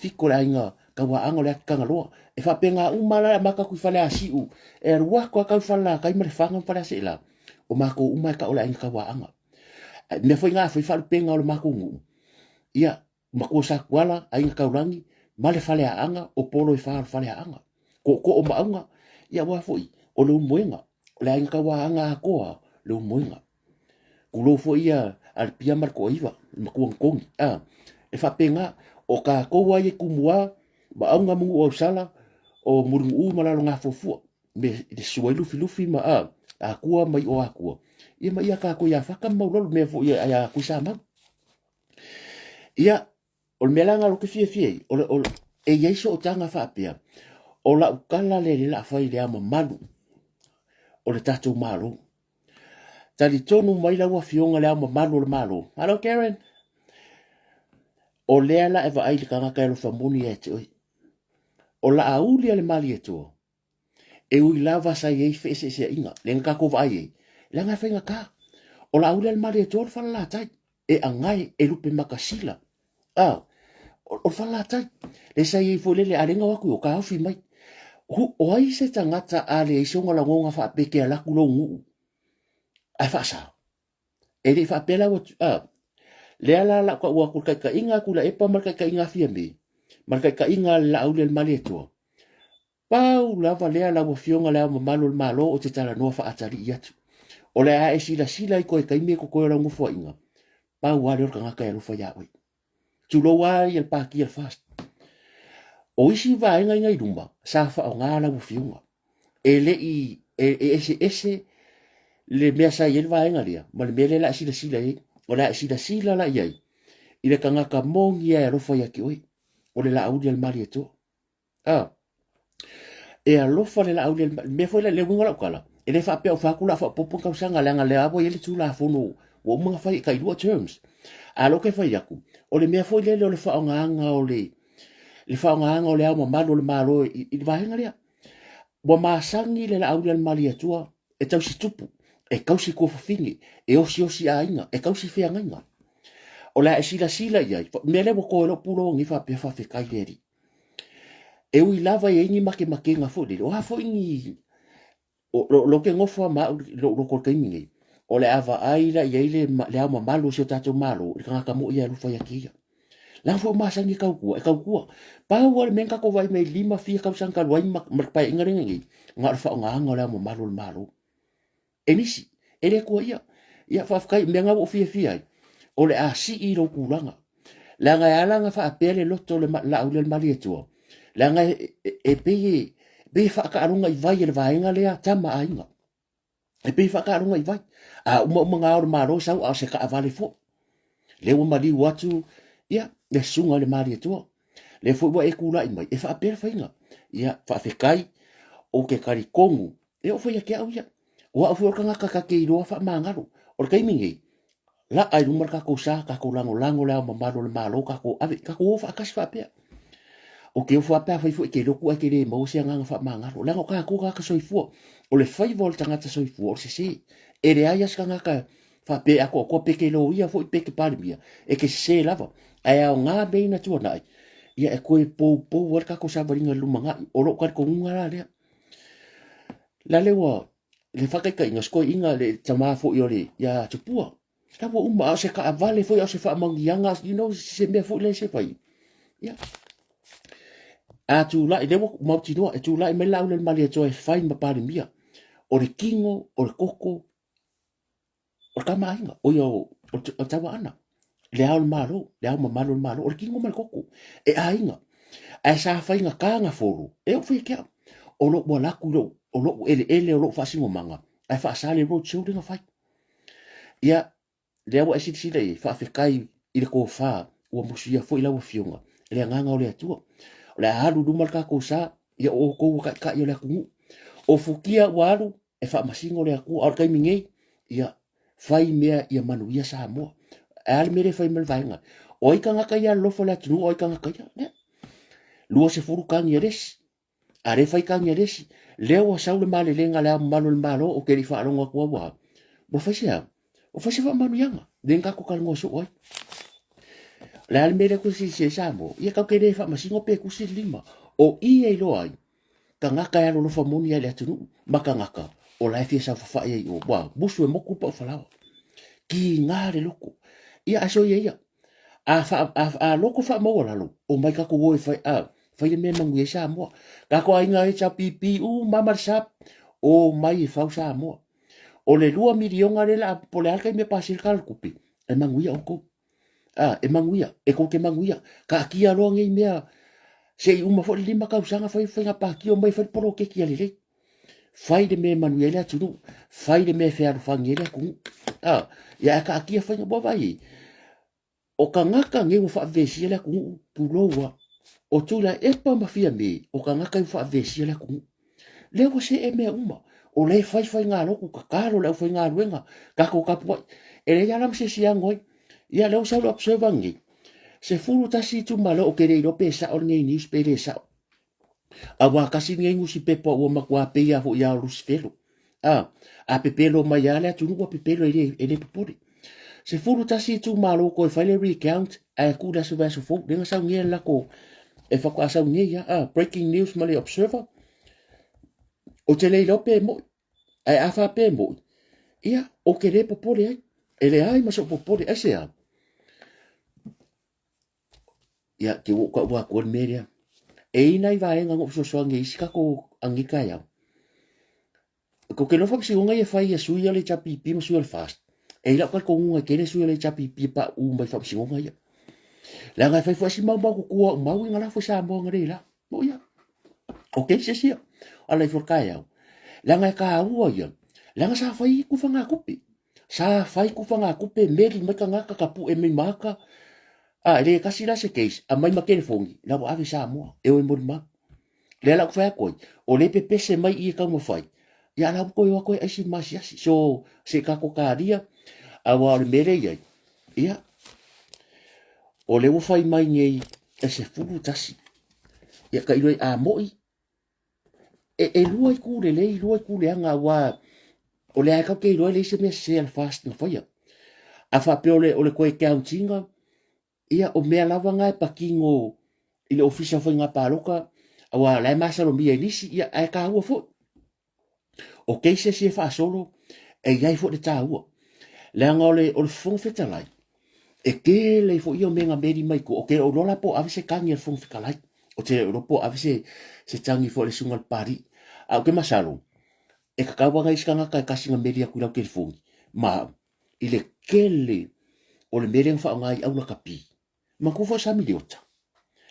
fiko la inga ka wa ango le kangalo e fa penga umala maka ku fa le asiu e rua ko ka fa la kai me fa ngam fa se la o mako umai ka o la inga ka wa anga me foi nga foi fa penga o mako ngu ia mako sa kwala a inga ka urangi male fa le anga o polo e fa le anga ko o maunga ia wa foi o lo moenga o la inga ka wa anga ko lo moenga kulo fo ia al pia marco iva makuang kong e fa penga o ka ko wa ye kumwa ba anga mu o sala o murungu malalo nga fofu me de suai lufi ma a kua mai o akua ia mai ka ko ya fa ka maulol me fo ia ya ku sama ia o melanga lo ke fie o e yeso o tanga fa pia o la ukala le la fa ile ama malu o le tatu malo tali tonu mai la wa fionga le ama malu le malo hello Karen o le la eva ai ka ka lo famuni e te o la auli le mali e to e ui lava sa ye fe se inga le ka ko vai le nga fenga ka o la auli le mali e to fa la tai e angai e lupe makasila o fa la tai le sa ye fo le alenga wa ku o ka fi mai o ai se tangata ale e songa la ngonga fa peke ala ku lo ngu ai fa sa e le fa pela wa le ala la ko wa ku ka inga ku la e pa marka ka inga fi me marka ka inga la auli le mali e to pau lava lea la fionga la malo malo o te tala no fa atari yatu o le a e sila i koe kaime ko koe rangu fo inga pau wale o kanga kai rufa ya oi tulo wa i el paki el fast o isi va inga inga i rumba sa fa o ngā la fionga e le i ese le mea sa i el va inga lia ma le mea le la sila i o la sila la iai i le kanga ka mongi e rufa ya ki oi o le la audi al mari e to e alofa le la auli me foi le winga la kala e le fa pe o fa kula fa popo ka sanga le ngale abo ye le tula fono o mga fa kai dua terms a lo ke fa yaku o le me foi le fa nga o le fa nga o le ama malo le malo i va henga le wa ma sangi le la auli al mali atua e tau si tupu e kausi ko fa fingi e osi a inga e kausi fe nga o la sila ia me le ko lo pulo ngi fa pe fa fe kai leri e ui lava e ingi make nga fo o ha fo ingi lo ke ngofo ma lo ko kaimi o le ava ai la ye le ama malu se tato malu ka ka mo ia lu fa ya kia la fo ma sangi ka ku pa wa men ka ko vai me lima fi ka sang ka wai mak pa ingari ngi nga fa nga nga le ama malu e nisi e le ko ia fa kai me nga o fi ai o le a si i lo kulanga la nga ala nga fa apele lo to le la o le mali etua la nga e be fa ka arunga i vai le vainga le tama ainga e be fa ka arunga i vai uma nga o maro sa o se ka avale fo le o mali watu ia le sunga le mali etua le fo wa e kula i mai e fa apele fainga ia fa fe kai o ke kari kongu e o fa ya ke au ia o fo ka nga ka ke ro fa mangaro o kai mingi la ai rumar ka ko sa ka ko lango le mamalo le malo ka ko ave ka ko fa ka fa pe o ke fa pe fa ke lo ku ke le mo se nga fa mangaro la ka ko ka so fu o le fai vol tanga ta so fu o se e re ai ska nga ka fa pe a ko pe ke lo ia fo pe ke pa mia e ke se lava ai a nga be na tu na ia e ko po wa ka ko sa varinga lu manga o lo ka ko nga la le wa le fa ka inga sko inga le tama fo yo le ya tupua ka wo uma se ka avale fo ya se fa mangianga se me fo le se fai ya a tu la de mo ti no tu la me la le mali to e fai ma pa mia o le kingo o le koko o ka mainga o yo o tawa ana le al malo le al malo o le kingo mal koko e ainga a sa fai nga ka nga fo e o fi ke o lo wa laku lo o lo ele o lo fasingo manga ai fa sale road show dinga fai ia le wa isi le fa fekai i le ko fa ua musia fo ila wa fionga le nganga o le atua le halu dumal ka ko sa ia o ko ka ia le ku o fukia walu e fa masingo le ku al kai mingi ia fai mea ia manuia sa mo al mere fai mel vainga o i kanga ka ia lo fo le tu o i kanga ka ia ne lua se furu kan ia res are fai kan ia res le o sa le male lenga le malo le malo o ke ri fa longa ko wa bo fa sia o fa sia manuia den ka ko kan ngo so oi le al mere ko si se sa mo ia ka ke re fa masingo pe ku si lima o i e lo ai ka ngaka ya lo fa moni ya le tunu maka ngaka o la fia sa fa ia o wa busu e moku pa fa ki ngare loko ia aso ia a loko fa mo la lo o mai ka ko wo fa fa ile me mangu sa mo ka ko ai ngai cha pipi u mama sa o mai fa sa mo o le lua milionga le la po le alka me pasir kal kupi e mangu ia o ko e mangu ia e ko ke mangu ia ka ki a lo ngai mea se uma fo lima ka usanga fa fa pa ki o mai fa poro ke ki ale fai de me manuela tunu fai de me fe ar fangela ku ya ka ki fa bo vai o ka ngaka nge u fa vesila ku tu lowa o tula e pa mafia me o ka ngaka u fa vesila ku le ko se e me uma o le fai fai nga lo ku ka karo le fai nga luenga ka ko ka po e le ya lam se sia ngoi ya le sa lo observangi se furu tasi tu malo o ke le lo pesa o ngai ni spele sa awa kasi ngai ngusi pepo o makwa pe ya ho ya rusfelo a pepelo mai ala tu no pepelo ele popori se furu tasi tu malo ko fa le recount a ku da se va so fo denga sa ngai la ko e fa kwa sa ngai ya breaking news mali observer o te le lope mo ai afa pe mo ia o ke le popori ai ele ai ma so popori ai se ia ke wo ko media e nai vai nga ngop so ngi ska ko angika ya ko ke no fa si unga ye fai ya suya le chapi pi mo suya fast e la ko unga ke le suya le chapi pi pa u mai fa si unga ya la nga fai fa si mau ko ko mau nga la fo sa mo nga la mo ya o ke se si ala fo ka ya la nga ka u ya la nga sa fai ku fa nga kupi sa fai ku fa nga kupi meri mai ka nga ka pu e mai maka le kasi la se case a mai ma ke fongi la wa ave sa mo e o mo ma le la fa ko o le pepe se mai i ka mo fai ya la ko yo ko e si ma si so se ka ko ka dia a wa le mere ya ia o le wo fai mai nei e se fulu tasi ia ka ilo a mo e luai ku le luai ku le anga wa o le ka ke ilo le se me se al fast no foi a fa pe o le ko e countinga ia o mea lava ngai pakingo ile ofisa foi nga paloka awa la masa lo mia nisi ia ai ka ua fo o ke se fa solo e ai fo de ta ua le ngole o le fon feta lai e ke le fo io menga meri mai ko o ke o lola po avise kangi e fon feta lai o te o po avise se tangi fo le sungal pari a ke masalo e ka kawa ngai skanga ka kasinga meri aku la ke fon ma ile kele o le meri fa ngai au la kapi ma ko fa sa miliota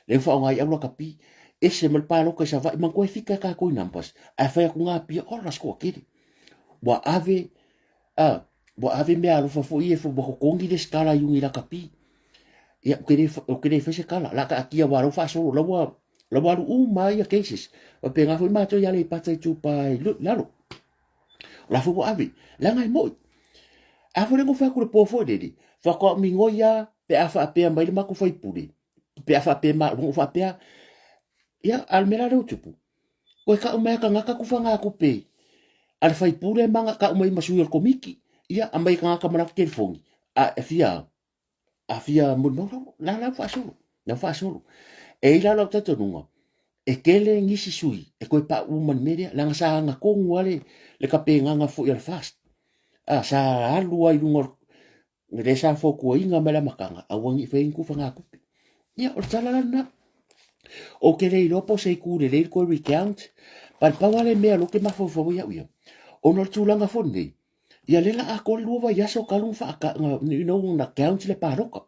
le fa ngai au la kapi ese mal palo que sa va man ko fika ka ko nampas a fa ku nga pi o las ko kiri wa ave me alo fa fo ie fo bo ko ngi de skala yungi la kapi ya ke de fese kala la ka kia wa ro fa so la wa u mai ya cases o pe nga fo ma to ya le pa tu pa la lo la fo ave la ngai mo a fo le ko fa ku le po fo de di fa ko mi ngoya pe a fa pe mai ma ko foi puri pe a fa pe ma ko fa pe ia almela le tupu ko ka o me ka ngaka ku fanga ku pe al fai pure manga ka o mai masu el komiki ia a mai ka ngaka mana ke fongi a fia mo no la fa solo e ila lo tato nunga e kele ngisi sui e ko pa u man media la nga nga ko ngwale le ka pe nga fo el fast sa alu ai lungo ngre sa fo ko inga mala makanga a wangi fe ku fanga ku ia o tsala na o ke le lopo se ku le ko recount par pa wale me lo ke ma fo ya uia o no tulanga fo nei ia lela a ko luva ya so kalung fa ka no na count le paroka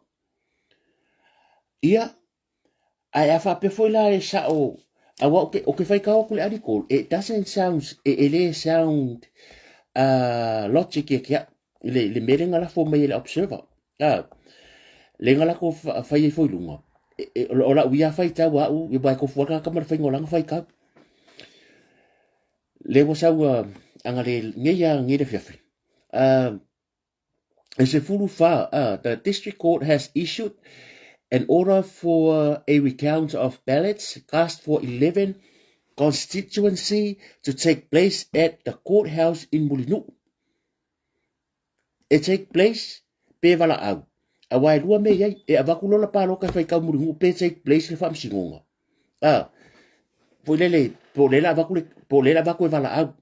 ia ai fa pe foi la e sa o awa o ke fai ka o le article, it doesn't sound logic ya le merenga la fo mai le observer le ngala ko fai foi lunga o la uia fai ta wa u i bai ko fo ka ma fai ngolang fai ka le wo sa anga le ngeia ngire fiafi as a full fa the district court has issued an order for a recount of ballots cast for 11 constituency to take place at the courthouse in Mulinu. It take place pe vala au. A wai lua me yai e avakulo la palo ka fai ka Mulinu pe take place le fam singonga. Po lele po lela vakule vala au.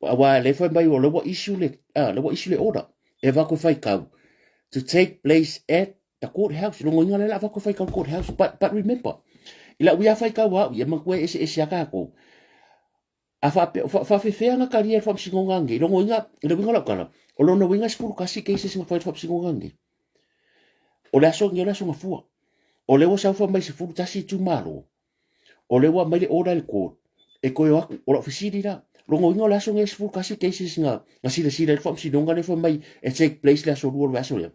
A wai le fai mai o le issue le order. E vakule fai ka to take place at the courthouse. Longo inga lela vakule fai ka courthouse. But remember, ila uia fai ka wa ia makwe ese akako. A fa fea nga karia fam singonga ngi. Longo inga le winga la kana. O lona winga spulu kasi cases nga fai fam singonga ngi. O le aso ngi o le aso nga fua. O le wa sa fa mai se fulu tasi tu malo. O le wa mai le order le court. E koe waku o la ofisiri la. Longo inga o le aso ngi spulu kasi cases nga sila le fam singonga le fa mai e take place le aso ruo le aso le.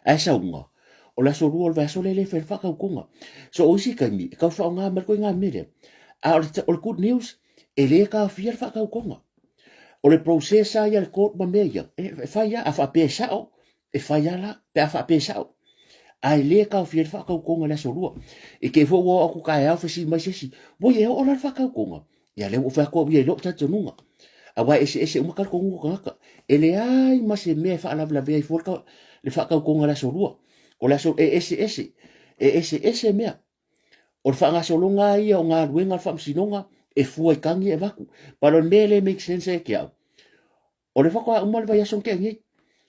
A sa unga. O le aso ruo le aso le fe whaka ukonga. So o isi kai mi. Kau wha ngā marko ngā mere. A o le good news. E le ka fia le whaka ukonga. O le processa ia le court ma mea ia. E whai a wha pe sao. E whai a la. Pe a wha pe sao. A le ka fia le whaka ukonga le aso rua. E ke fo wa aku kai au fesi mai sesi. Wo e o la whaka ukonga. Ia le o whaka o ia lo tata nunga. A wai ese umakar ko ngunga ngaka. E le ai ma se mea wha alabla vea i forka le whaka ukonga le aso rua. O le aso ese mea. O le whanga solonga ia o ngā ruenga wha msinonga. E fua i kangi e waku. Pero mele make sense e kia. O le whaka umale vai aso ke ngi.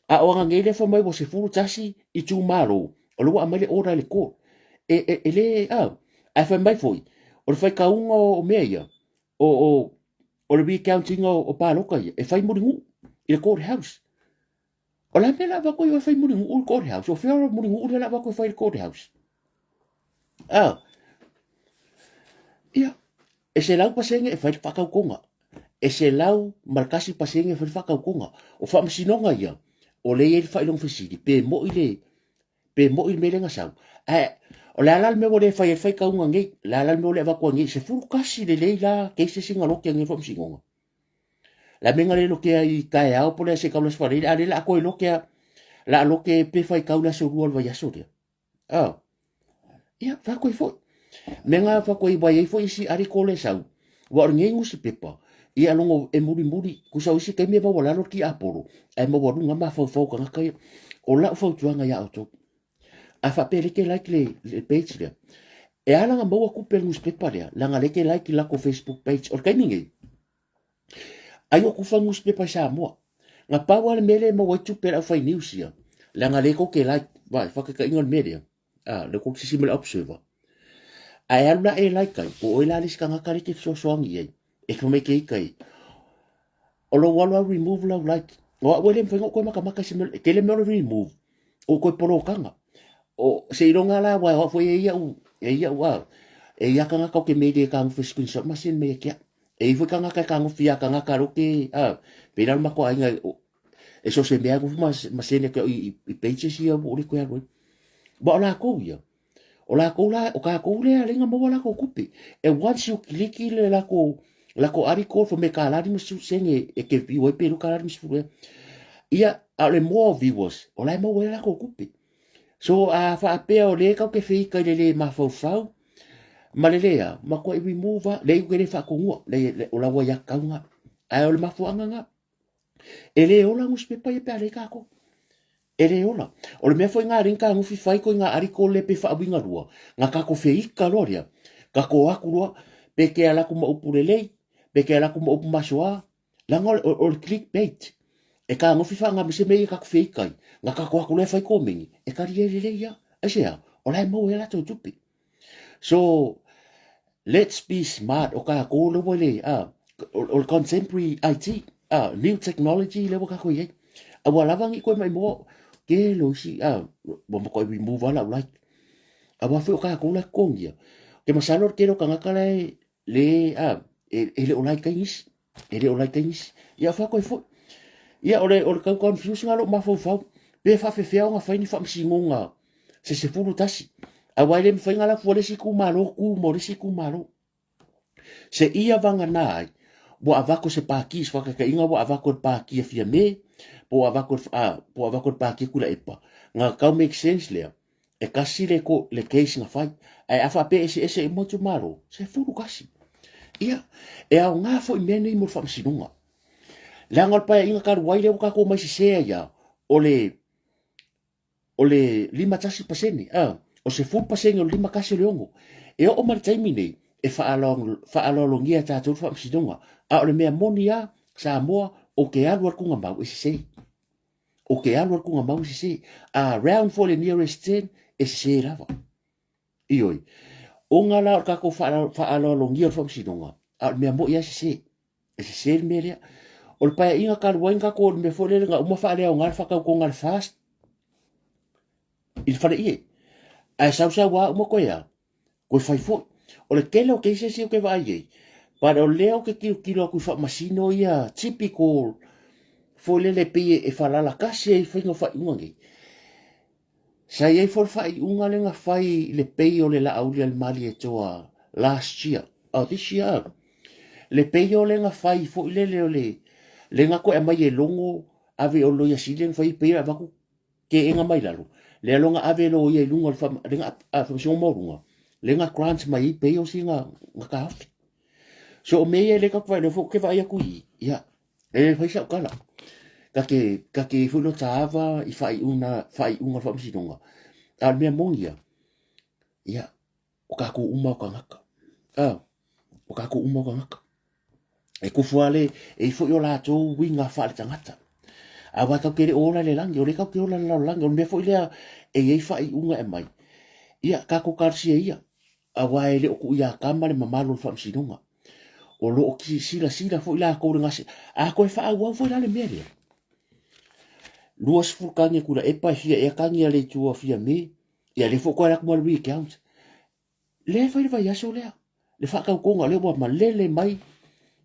A o anga ngele wha mai wo se furu tasi i tū maro. O le wa amale ora le ko. E le a wha mai foi. O le whai kaunga o mea ia. O le recounting o pāloka ia. E whai muringu i le courthouse. O la mea la wako i whai muringu u le courthouse. O whiara muringu u le la wako i whai le courthouse. Ia. E se lau pasenge e whai le whakaukonga. E se lau markasi pasenge e whai le whakaukonga. O whamasinonga ia. O le e le whai long whisiri. Pe mo i le melenga sau. O le alal mea o le whai kaunga ngei. Le alal mea o le wakua ngei. Se furu kasi le leila keise singa lokia ngei whamasinonga. La menga le lokia i kai au pole se kaula sfari. A le la koe lokia. La loke pe whai kaula se ruol vai aso rea. Ia, whakoi fo. Menga whakoi vai ei fo isi ari kole sau. Wa o ngei ngusi pepa. Ia longo e muri. Kusau isi kai mea wawa lalo ki aporo. E mawarunga ma fau ka ngakai. O la fau tuanga ia auto. A whapere ke like le page lea. E alanga maua kupe newspaper lea. Langa leke like lako Facebook page. O kai ningi. Ai o kufa newspaper sa moa. Nga pawa le mele maua tupe la fai news ia. Langa leko ke like. Vai, whakaka ingon media. Le kok sisi mele observer. Ai aluna e like kai. O oila lis ka ngakari te soangi ai. E kome ke kai. O lo walwa remove la like. O a wele mwengo koe makamaka si mele. Ke le mele remove. O koe polo kanga. O se ironga la wai hofo e ia u. E ia u au. E ia ka ngaka o ke media ka ngu screenshot masin me kia. E ifo ka ngaka ka ngu fia ka ngaka roke. Pena mako ainga. E so se mea ngu masin ke i pages ia o le koe aroi. Ba o la kou ia. O la kou la, o ka kou lea lenga mawa la kou kupi. E once you kliki le la kou ariko fo me ka alari misu senge e ke viwa e peru ka alari misu. Ia, a le more viewers. O la e mawa la kou kupi. So, a wha apea o le kau ke whika le mawhau whau. Ma le lea, ma koe remove le iu kere wha kongua. Le o la wa ya kaunga. Ai o le mawhau anga nga. E le ola nguspepa e pea le kako. E re ola. O le mea foi ngā rinka ngufi whai ko ngā ariko le pe whaawinga rua. Ngā kako whika loria. Kako aku rua. Pe ke alaku ma upu le lei. Pe ke alaku ma upu masoa. Langa o le clickbait. E ka ngufi wha ngā mise mei kako whikai. Ngā kako aku le whai komingi. E ka rie le leia. E sea. O lai mau e la tau tupi. So, let's be smart. O ka ako le wale. O contemporary IT. New technology le wakako iei. A walawangi koe mai mo. Ke lo si mo ko remove ala like aba fu ka ko la kongia ke masalo ke ro kanga le ele olai kais ele olai kais ia fa ko fo ia ole ka confuse ngalo ma fo fa pe fa fe fe nga fa ni fa msingonga se fulu tasi a wale mfa ngala fo le siku malo ku mo le siku malo se ia vanga nai bo avako se pakis fa ka inga bo avako paki fia me bo avako paki kula epa nga ka make sense le e kasi le ko le case nga fai ai afa pe ese mo tu malo se fulu kasi ia e au nga fo imene mo fa msingonga langol pa inga ka waile ka ko mai se ya ole 5% o se fu paseng o 5 leongo e o mar taimi nei e fa along ia ta tu fa msidonga a ole mea monia sa moa o ke alu ku ngamba se o ke alu ku ngamba se a round for the nearest 10 e se lava ioi o ngala ka ko fa along ia fa msidonga a mea mo ia se meria o pa inga ka wenga ko me fo le nga uma fa le ngal fa ka ko ngal fast il fare ie ai sa wa mo ko ya ko fai fo o le kelo ke se ke vai ye para o leo ke kilo ku fa masino ia typical fo le pe e fa la kasi e fa fa ungi sa ye for fa unga le nga fai le pe o le la au le mali e toa last year this year le pe o le nga fai fo le nga ko e mai e longo ave o lo ya silen fai pe va ku ke enga mai lalo le longa ave lo ye lunga fa lenga a fa so mo lunga lenga grants mai pe o singa ka so me ye le ka fa le fo ke va ya ku ya e fa sa kala ka ke fu lo tava I fai unga fa msinonga al me mongia ya o ka ku uma ka ngaka o ka ku uma ka ngaka e ku fuale e fu yo la to winga fa le tangata a wa ka kere ola le langi o le ka ke ola la langi o me fo ile e fai unga e mai ia ka ko karsia ia a wa ele ku ia kamale mamalo fa msinonga o lo ki sila fo ile ko ngasi a ko fa wa fo le mere luas fu kangi kula e pa fia e kangi ale tu fia me ia le fo ko la mo le account le fa le ya so le fa ka ko ngale bo ma lele mai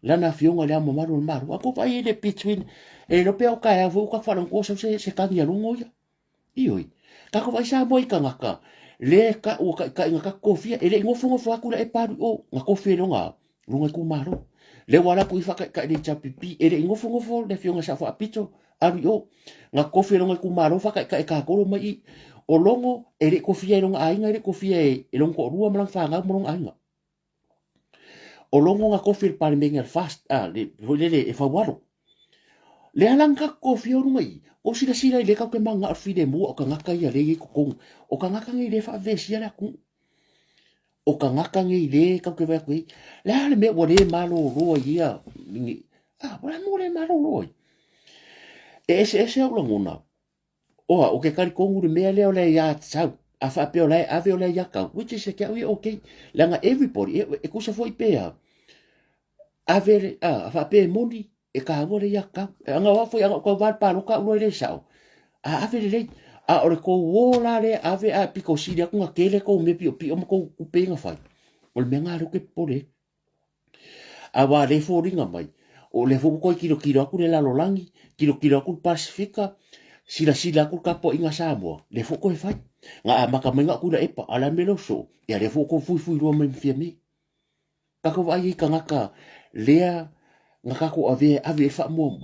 lana fionga le mo maru maru ko fa ile between e no pe o ka ya fu ka fa ko se kangi alu ngoia ioi ka ko vai sa moi ka ngaka le ka o ka inga ka kofia ele ngofo akula e paru o nga kofia no nga lunga ku maru le wala ku fa ka le chapipi ele ngofo le fionga sa fa apito ari o nga kofia no ku maru fa ka ko mai o longo ele kofia no ainga ele kofia e longo rua mlang fa nga mo ainga o longo nga kofia pa menga fast le e fa waro le alanga kofia no mai o sila le ka ke manga afide mo o ka ngaka ia le ko kong o ka ngaka ngi le fa vesi ala ku o ka ngaka ngi le ka ke va ku le me wo le malo ro ia ni wala no le malo ro ese o ngona o ke ka ko ngu me le o le ya sa a fa pe o le ave o le ya ka which is okay langa everybody e ku sa foi pe ave a fa pe moni e ka wo le ya ka anga wa foi anga ko va pa no ka lo le sa ave le ore ko wola le ave a piko siria ku ngakele ko me pio mo ko penga fai o le menga ro ke pole a wa le fo ringa mai o le fo ko kilo ku le la lolangi kilo ku pasifika sila ku ka po inga Samoa le fo ko fai nga maka menga ku le epa ala melo so ya le fo ko fui ro me fia me ka ko vai ka ngaka lea ngaka ko ave fa mo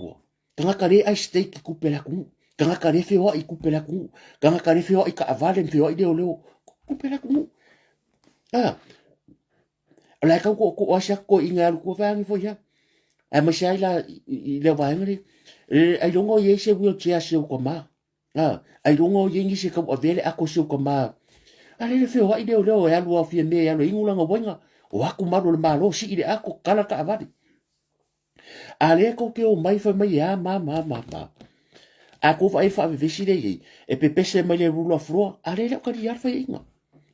ngaka le ai steak ku pela ku kanga kare feo I kupela ku kanga kare feo I ka avale feo I leo kupela ku la ka ko asha ko inga ko vangi fo ya a ma sai la le vangi ai longo ye se wheelchair se ko ma ai longo ye ngi se ka avele ako se ko ma ale le feo I leo ya lu afia me ya lo ingula nga wenga o aku maru le malo si ile ako kala ka avale ale ko ke o mai fa mai ya ma a ko vai fa visi le e pe pese mai le rule of law a le ka dia fa inga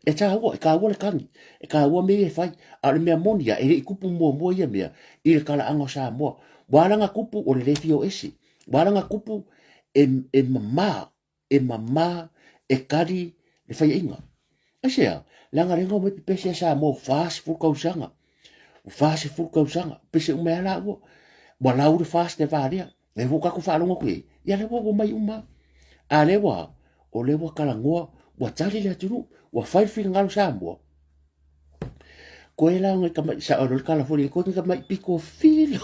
e ta ho ka wo le kangi e ka wo me fai a le me monia e kupu mo ia me I le kala anga sa mo wala nga kupu o le fio esi wala nga kupu e mama e kari le fai inga asia langa renga mo pese sa mo fast fu kausanga fast fu kausanga pese o me ala wo wa lau de fast de varia e vo ka ko fa longo ku ya le wo mai uma a le wa o le wa kala ngoa wa tali le tunu wa fai fi ngalo sa mo ko ela ngai ka mai sa o kala fo ko ka mai piko filo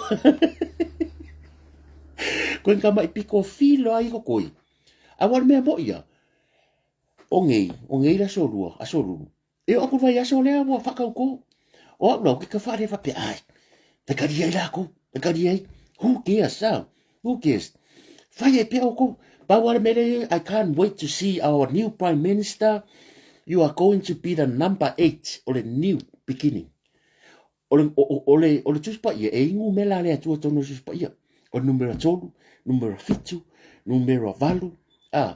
ko ka mai piko filo ai ko koi a war me mo ia o ngei la solua a solu e o ko vai aso le mo fa ka ko o no ke ka fa re fa pe ai te ka dia la ko te ka dia who cares who cares fai e pe o ko ba war me le I can't wait to see our new prime minister. You are going to be the number 8 or a new beginning. Ole tuspa ia e ingu mela le atua tono tuspa ia. O numero tolu, numero fitu, numero valu.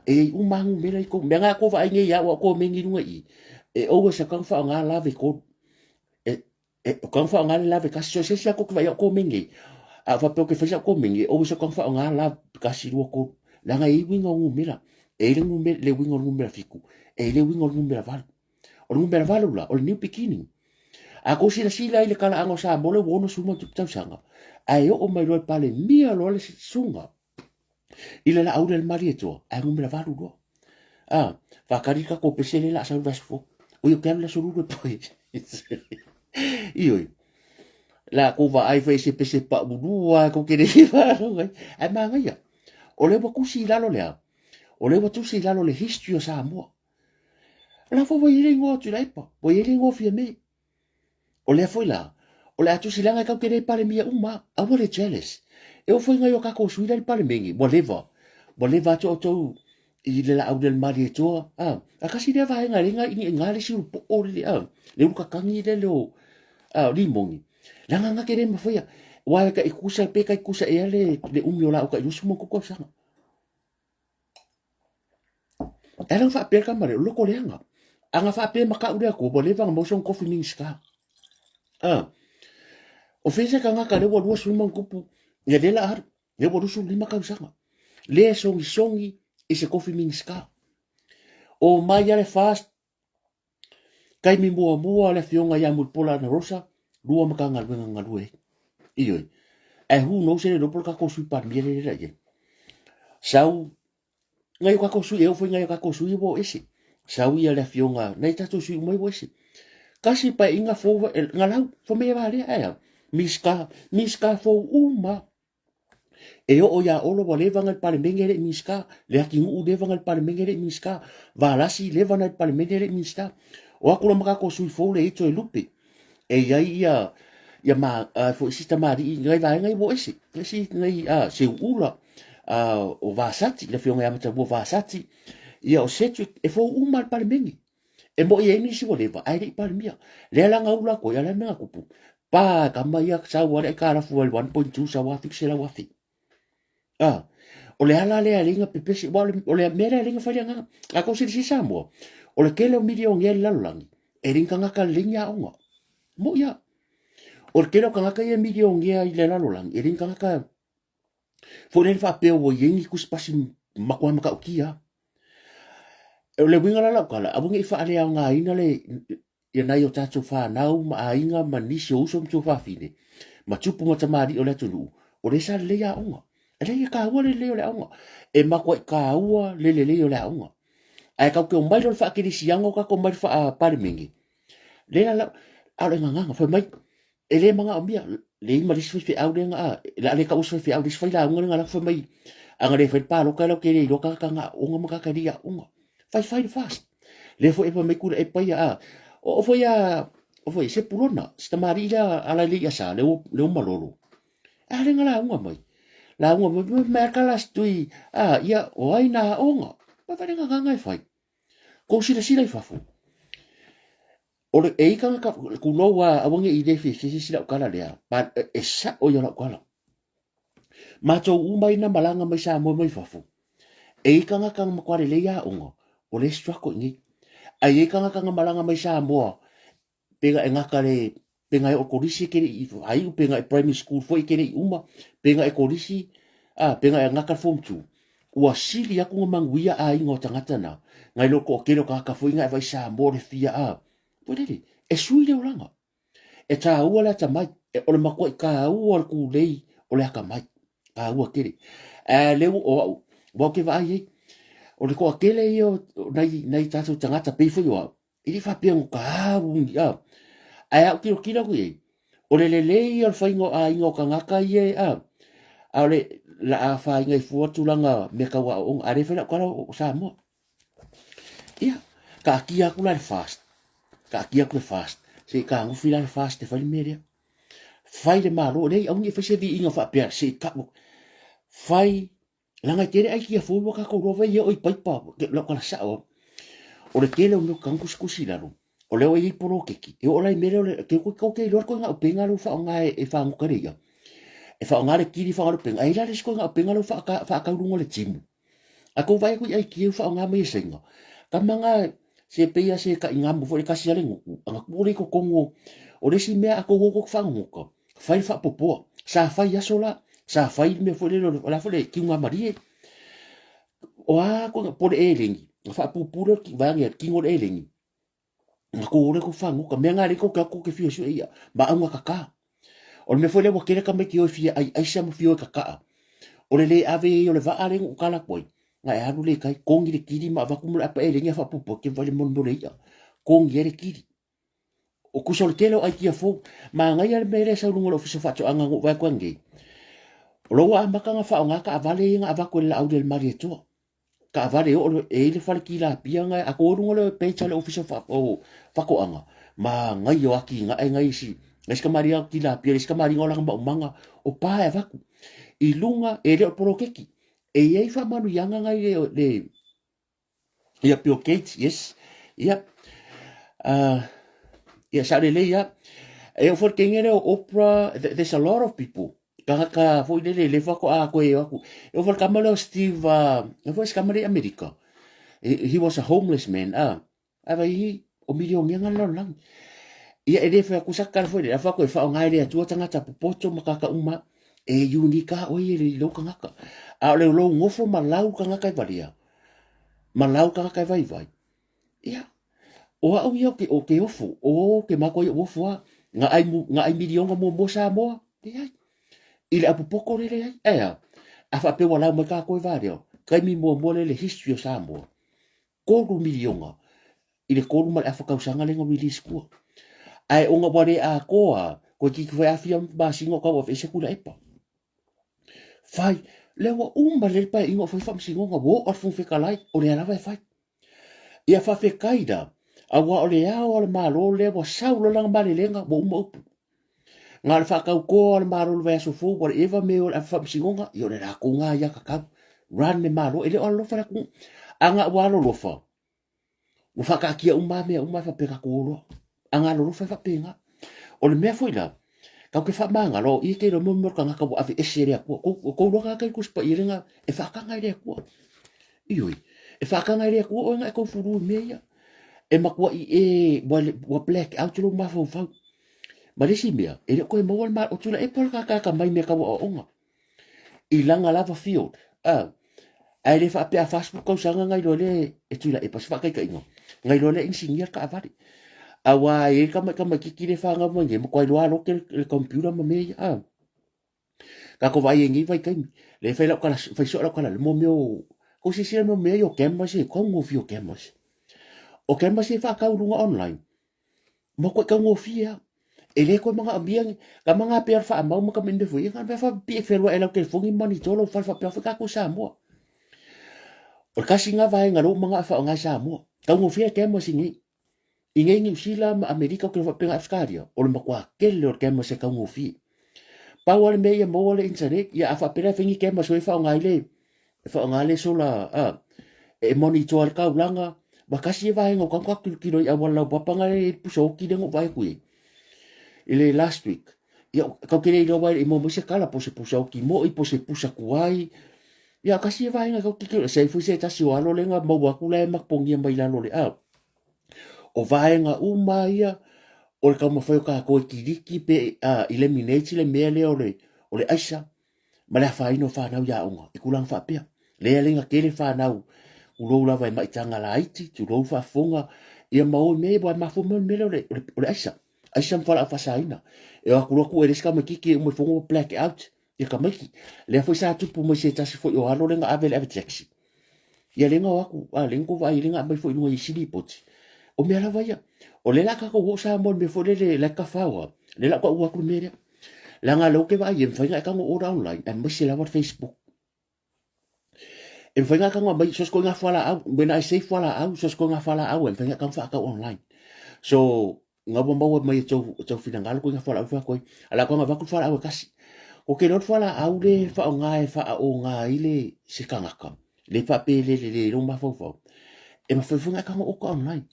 E umangu mela i ko. Mea ngā ko wa inge ia wa ko mengi nunga i. E oua sa kang wha ngā lave ko. Kang wha ngā lave kasi so sesi ako kwa ia ko mengi. Wa peo ke whaisa ko mengi. Oua sa kang wha ngā lave kasi rua ko. Langa e winga ngu mela. E le ngu mela, le winga ngu mela fiku. E le winga ngu mela valu. O ngu mela valu la, o le new beginning. A ko sila ile kala ango sa mole wono suma tu tau sanga. Ai o mai roi pale mia lo le sunga. Ile la aude el marieto, ai ngu mela valu lo. Va karika ko pesele la sa vasfo. O yo kemla suru ko poi. Ioi. La ko va ai fe se pese pa budua ko kere va no ngai. Ai manga ya. O le ku si la lo le. O le tu si la lo le history sa mo. La fo va ile ngo tu lai pa. Vo ile ngo fi me. O le foi la. O le atu silanga ka kere pale mia uma. A wale jealous. E o foi ngai o kako suida il pale mengi. Whatever. Whatever to i le la au del mari to. A kasi le va nga ringa ini ngale si po o le le uka kangi le lo. Limongi. Langa nga kere ma foi. Wa ka ikusa pe ka ikusa e le umio la o ka yusu mo ko sanga. Ela fa pe ka mare lo ko lenga. Anga fa pe maka ure ko bo le va mo son coffee ning ska. O fese ka ngaka le wadu suma kupu ya de la ar le wadu su lima ka usanga le songi e se coffee minska o mai ale fast kai mi mua le fionga ya mulpola na rosa lua maka ngalwenga ngalwe iyo e hu no se le polka ko su par miele le ye sau ngai ka ko su e o foi ngai ka ko su bo ese sau ia le fionga nei tatu su mai bo ese kasi pa inga fo ngalau fo me vale aya miska fo uma e o ya olo wa levanga il pale mengere miska le aki ngu levanga il pale mengere miska va lasi levanga il pale mengere miska o akula maka ko sui fo le ito e lupe e ya ma fo sistema di ngai va ngai bo esi si ngai se ula o vasati le fionga ya mata bo vasati ia o setu e fo uma il pale mengi e mo ye ni si wo leva ai le pale mia le la ngaula ko ya la na kupu pa kamaya sa wale kara fuel 1.2 sa wafi sela wafi o le ala le alinga pepesi wale o le mera alinga falianga a ko si samo o le kele o midio ngel lalangi e ringa ngaka linga onga mo ya o le kele o ngaka ye midio ngel le lalangi e ringa ngaka fo le fa pe o yengi kuspasi makwa maka ukia o le winga la kala abungi fa ale nga ina le ia nai o tātou whānau ma a inga ma nisi o uso mtu whawhine. Ma tupu ma tamari o le tunu. O le sa le a onga. E le ia ka ua le leo le onga. E makwa i ka ua le leo le onga. Ai kau ke o mai lor whaakiri si anga o ka ko mai wha pare mingi. Le la au le nganga whai mai. E le manga o mia. Le ima risi whi au le nga. La le ka uso whi au risi whi la unga nga la whai mai. Anga le whai pā loka lau ke le loka ka nga onga maka ka ria onga. Whai fast. Le fo e pa mai kura e pai a o foi se pulona sta maria ala li sa le malolo ale ngala unga mai la unga me kala stui ia o aina onga pa fa nga nga fai ko sila fafu o le e ka ku no wa awonge i de fi sila kala le pa e sa o yo kala ma to umai na malanga mai sa mo mai fafu e ka nga ka makware le ya onga o le struggle ni ai e ka nga malanga mai sa mo pega e ngaka le penga e o korisi kere i ai penga e primary school foi kere i uma penga e korisi penga e ngaka form 2 ua sili aku manguia a ingo tangata na ngai loko kero ka foi ngai vai sa more fia Pwede e sui le ulanga. E tā ua le ta mai. E ole makua I ka ua le kulei o le aka mai. Ka ua kere. Leu o au. Wau ke vai ei. O le koa kele I o nei tātou tangata peifo I o au. I li whapea ngu ka au ni au. Ai au kiro kira kui ei. O le lei o le whaingo a ingo ka ngaka I e au. Au le la a whainga I fuatulanga me ka wa o. A re whena kara o sa mo. Ia. Ka kia kula le fast. Ka kia kula fast. Se ka ngu fila le fast te whali merea. Fai le malo nei au ni fese di inga whapea se ka fai langa tere ai kia fulu ka ko rova ye oi paipa ke lo kala sa o le tele o me kangus kusilaro o le oi poro keki e o lai mere o le ke ko ke lo ko nga penga lo fa nga e fa ngare ya e fa nga le kiri fa lo penga ai la le ko nga penga lo fa ka lungo le timu a ko vai ko ai ki fa nga me senga ka manga se pe ya se ka inga mo fo le kasi ale ngu anga ko le ko kongo o le si me a ko go fa ngo fai fa popo sa fai ya sola sa fai me fo le la fo le ki nga marie o a ko po le elengi fa pupura ki vangi ki ngol elengi ko le ko fa ngo ka me nga le ko ke fio su ia ba anga kaka o me fo le wa kere ka me ki o fia ai sa mo fio kaka o le ave o le va ale ngo kala koi nga e haru le kai kongi le kiri ma va kumula pa elengi fa pupo ke vale mon le ia kongi le kiri o kusol telo ai kia fo ma ngai ale mere sa lungo lo fiso fato anga ngo va ko ngi o lo wa maka nga fa nga ka vale nga va ko la audio mari to ka vale o e le fal ki la pia nga a ko lungo le pe cha le fiso fa o fa ko anga ma ngai yo aki nga ai ngai si ngai ka mari ki la pia ka mari ngola nga manga o pa e va ku I lunga e le poro keki e ei fa manu yanga ngai le ia pio Kate yes ia ia sa le ia e o for kengere o opera there's a lot of people ka foi le fa ko a ko e aku e o for kamalo Steve e foi kamari America he was a homeless man ava hi o milion yanga lo lang ia e le fa ku sakar foi le fa ko fa ngai le tu tanga ta pocho makaka uma e unika o ye le lo kanga a le lo ngofo malau kanga kai varia malau kanga kai vai ia o au ia o ke ofu o ke mako i ofu nga ai milion mo sa mo ia ile apu poko le ia a fa pe wala mo ka ko vario kai mi mo le history o sa mo ko ru milion ile ko ru mal afa ka usanga le ngomili sku ai o nga bore a ko ki ko afia ba singo ka o fe se kula epa fai le wa le pa ingo foi fam singo nga wo or fu fe kalai o le ala vai fai ia fa fe kaida a wa o le ao le malo le wa saulo lang mali lenga bo mo nga le fa ka ko le malo le so fu por eva me o fa singo nga yo le ra ko nga ya ka ran le malo ele o lo fa ku anga wa lo fa o fa ka kia me fa pe ka ko lo anga lo fa penga o le me foi la ka ke fa manga lo I ke lo mo ka nga ka ave esere ko lo ka ku spa irenga e fa ka nga le ko ioi e fa ka nga le ko nga ko furu me ya e makua I wa black out lo ma fa ma le si mea e ko e mo ma o tula e por ka mai me ka o onga I langa lava field ai le fa pe a Facebook ko sanga ngai lo le e tula e pas fa kai kai ngo ngai lo le engineer ka avali awa e ka ki le fa nga mo nge mo ko lo ke le computer ma me ka ko vai ngi vai kai le fa la kala fa so la kala mo me ko si si no me yo kemba si ko mo fio kemba o kemba si fa ka lunga online mo ko ka ngo fia ele ko mga abiang ka mga per fa mau mo ka mende fu ka fa pi fer wa ela ke fungi mani tolo fa per fa ka ko sa mo o ka singa vai nga lo mga fa nga sa mo ka ngo fia kemba singi ingai ni sila ma Amerika ko fa penga Australia o le makwa ke le ke mo se ka ngo fi pa wale me ya mo wale internet ya fa pera fingi ke mo so fa nga ile fa nga le so la e monitor ka ulanga ba kasi vai ngo ka kilo ya wala ba pa nga puso ki de ngo vai ku ile last week ya ka kile no vai mo se kala po se pusa ki mo I po se pusa kuai ya kasi vai nga ka kilo se fu se ta si walo le nga mo wa ku le mak pongi mai la lo le o vai nga ia o le kama whai ka koe kiriki pe eliminate le mea lea o le aisa ma le whaino whanau ia onga I kulang whapea lea lenga kere whanau u rou lawa I maitanga la iti tu rou whafonga ia mau me bo ma fu me le aisa mfala fasaina e aku roku e riska makiki mo fongo black out ia ka maki le foi sa tupu mo se tasi foi o halo lenga ave taxi ia lenga aku a lengo vai lenga mai foi no isili poti o me ala vai o le la ka ko sa mo me foi le ka fawa le la ko aku me la nga lo ke vai e foi ka ngo ora online e mo se la Facebook e foi ka ngo mai so ko nga fala au when I say fala au so ko nga fala au e foi ka fa ka online so nga bomba mai to finanga ko nga fala au fa ko ala ko nga va ku fala au kasi o ke not fala au le fa o nga e fa o nga ile se kangaka le fa pe le lo ma fo e ma fa funga ka o ko online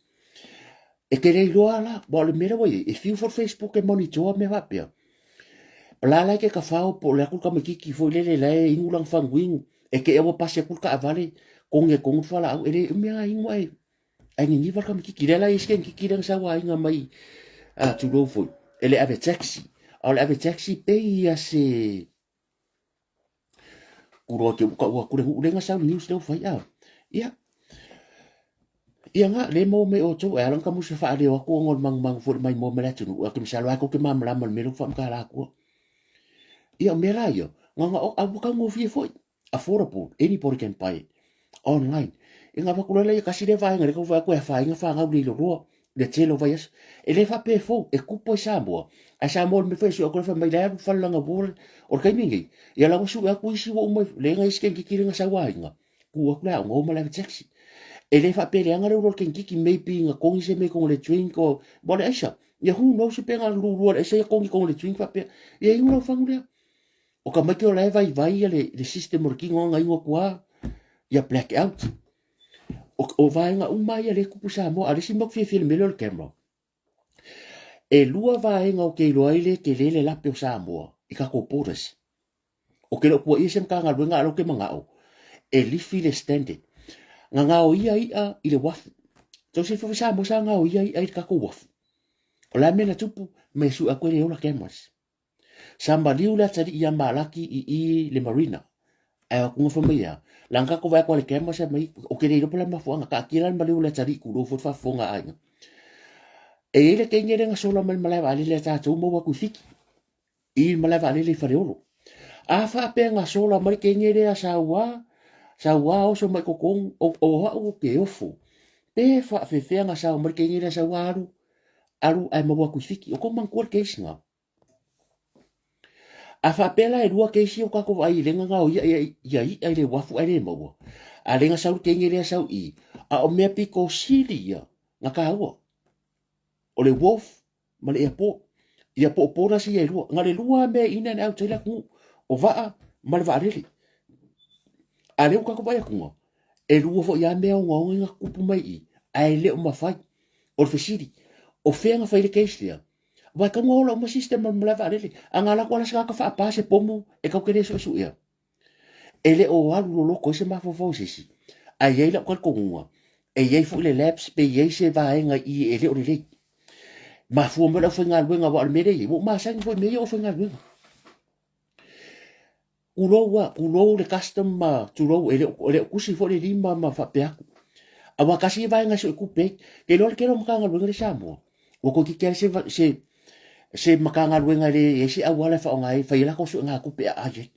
e ke le lo ala bo le mera boy if you for Facebook e monitor me va pe la la ke ka fa o po le ku ka me ki fo le ingulang fanguing e ke e bo pase ku ka vale kong e kong fala au e me ai ngoi ai ni va ka me ki le la isken ki le sa wa inga mai a tu lo fo ele ave taxi al ave taxi pe ia se uro ke ka wa ku le nga sa news le fa ia ia nga le mo me o to e lan ka mu se fa le ko ngol mang fo mai mo me la tu wa ke sa lo ko ke mam la mo me lo fa ka la ko ia me la yo nga o a ka ngo fi fo affordable anybody can buy it online inga va ku le ka si le va nga le ko va ko fa nga fa nga li lo le telo vai e le fa pe fo e kupo sa mo a sa mo me fe so ko fa mai la fa la nga bol o ka ningi ia la ko su a ku si wo mo le nga iske ki nga sa wa nga ku ko la ngo mo la taxi e le fa pe le nga ro ke ki me pi nga ko se me ko le twin ko bo le aisa ia hu no se pe nga lu lu e se ko le twin fa pe ia i no fa ngule o ka mai ko la vai le system o ki nga ngo kwa ia black out o vai nga umai le ku sa mo ale si mo fi film le camera e lua vai nga o ke lo ile ke le la pe sa mo i ka ko poras o ke lo ko i sem ka nga lo nga lo ke manga o e li fi le standard nga o ia i le wafu to se fa sa mo sa nga o ia i ka ko wafu o la mena tupu me su a ko le ola cameras samba liula tari ia malaki i le marina e ko fa mai ya langa ko vai ko le kema sa mai o ke le pula mafuanga ka kilan maliu le tari ku lo fo fa fonga ai e ile ke ngere nga sola mal malai vale le ta tu mo wa ku fiki i malai vale le fareolo a fa pe nga sola mal ke ngere a sa wa o so mai ko kong o ke ofo pe fa fe nga sa mal ke ngere sa wa aru ai mo wa ku fiki o ko man ko ke singa a fa pela e rua ke si o ka ko ai lenga nga o ia ai le wafu ai le mo a lenga sau ke ngere sau i a o me piko silia nga ka o le wolf ma le po ia po na si e rua nga le rua me ina na au tela ku o va ma le va rele a le ka ko vai ku e rua fo ia me o nga ku mai i ai le o mafai o fesiri o fenga fa ile ke sia vai ka ngola mo sistema mo lava rele angala ko sa ka fa pa se pomo e ka kere so su ia ele o alu lo ko se ma fo si ai ele ko ko ngua e ye fu le labs pe ye se va nga i ele o le ma fu mo la fo nga luenga wa me re mo ma sa fo me o fo nga luenga ulo le custom ma tu lo ele ku si fo le lima ma fa pe aku awa kasi va nga so ku pe ke lo ke lo mo ka nga luenga le samo o ko ki ke se makanga luenga le esi awala fa ngai fa ila ko su nga ku pe aje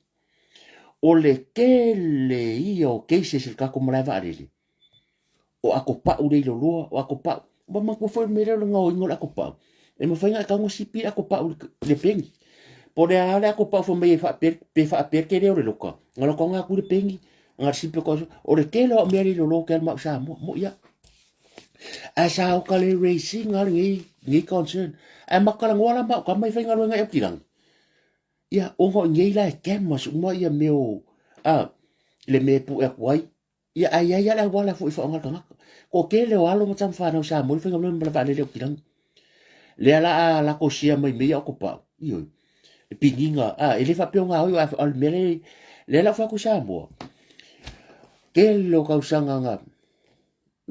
o le kele io ke se ka ko mala va rele o ako pa u le lo o ako pa ba ma ko fo me le nga o ngol ako pa e mo fa nga ka ngo sipi ako pa le pengi po le ala ako pa fo me fa pe ke le o le loka ngalo ko nga ku le pengi nga sipi ko o le kele o me le lo ke ma sa mo ya asa o ka le racing nga ngi concern ai makala ngola ma ka mai fainga luenga e pirang ia o ngo ngei la ke mas mo ia meu le me pu e kwai ia ai la wala fu fo nga ko ke le walo mo tam fa no sa mo fainga luenga ba le pirang le ala la ko sia mai me ko pa io e pinginga ele fa pe nga o al mele le la fa ko sa mo ke lo ka usanga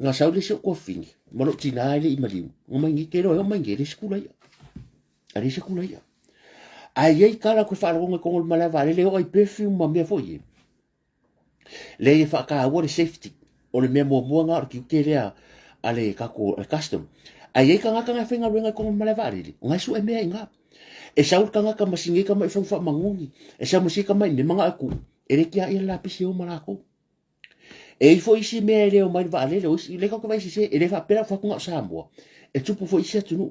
nga sa le se ko fingi mo no tina ile i maliu o mai ke lo o mai ke le skula ia ari se kula ia ai ai kala ko fa ngo ko mala vale le o perfume ma me foi le fa ka o le safety o le memo mo nga ki ke le ale kako custom ai ka ngaka nga fenga luenga ko malavari ngai su e mea inga e saul ka ngaka masingi ka mai fa mangungi e sa musika mai me manga aku e le kia ia la pisi o malako e fo isi me le o mai va le o le ka vai se e le fa pera fa ko sambo e tupu fo isi tunu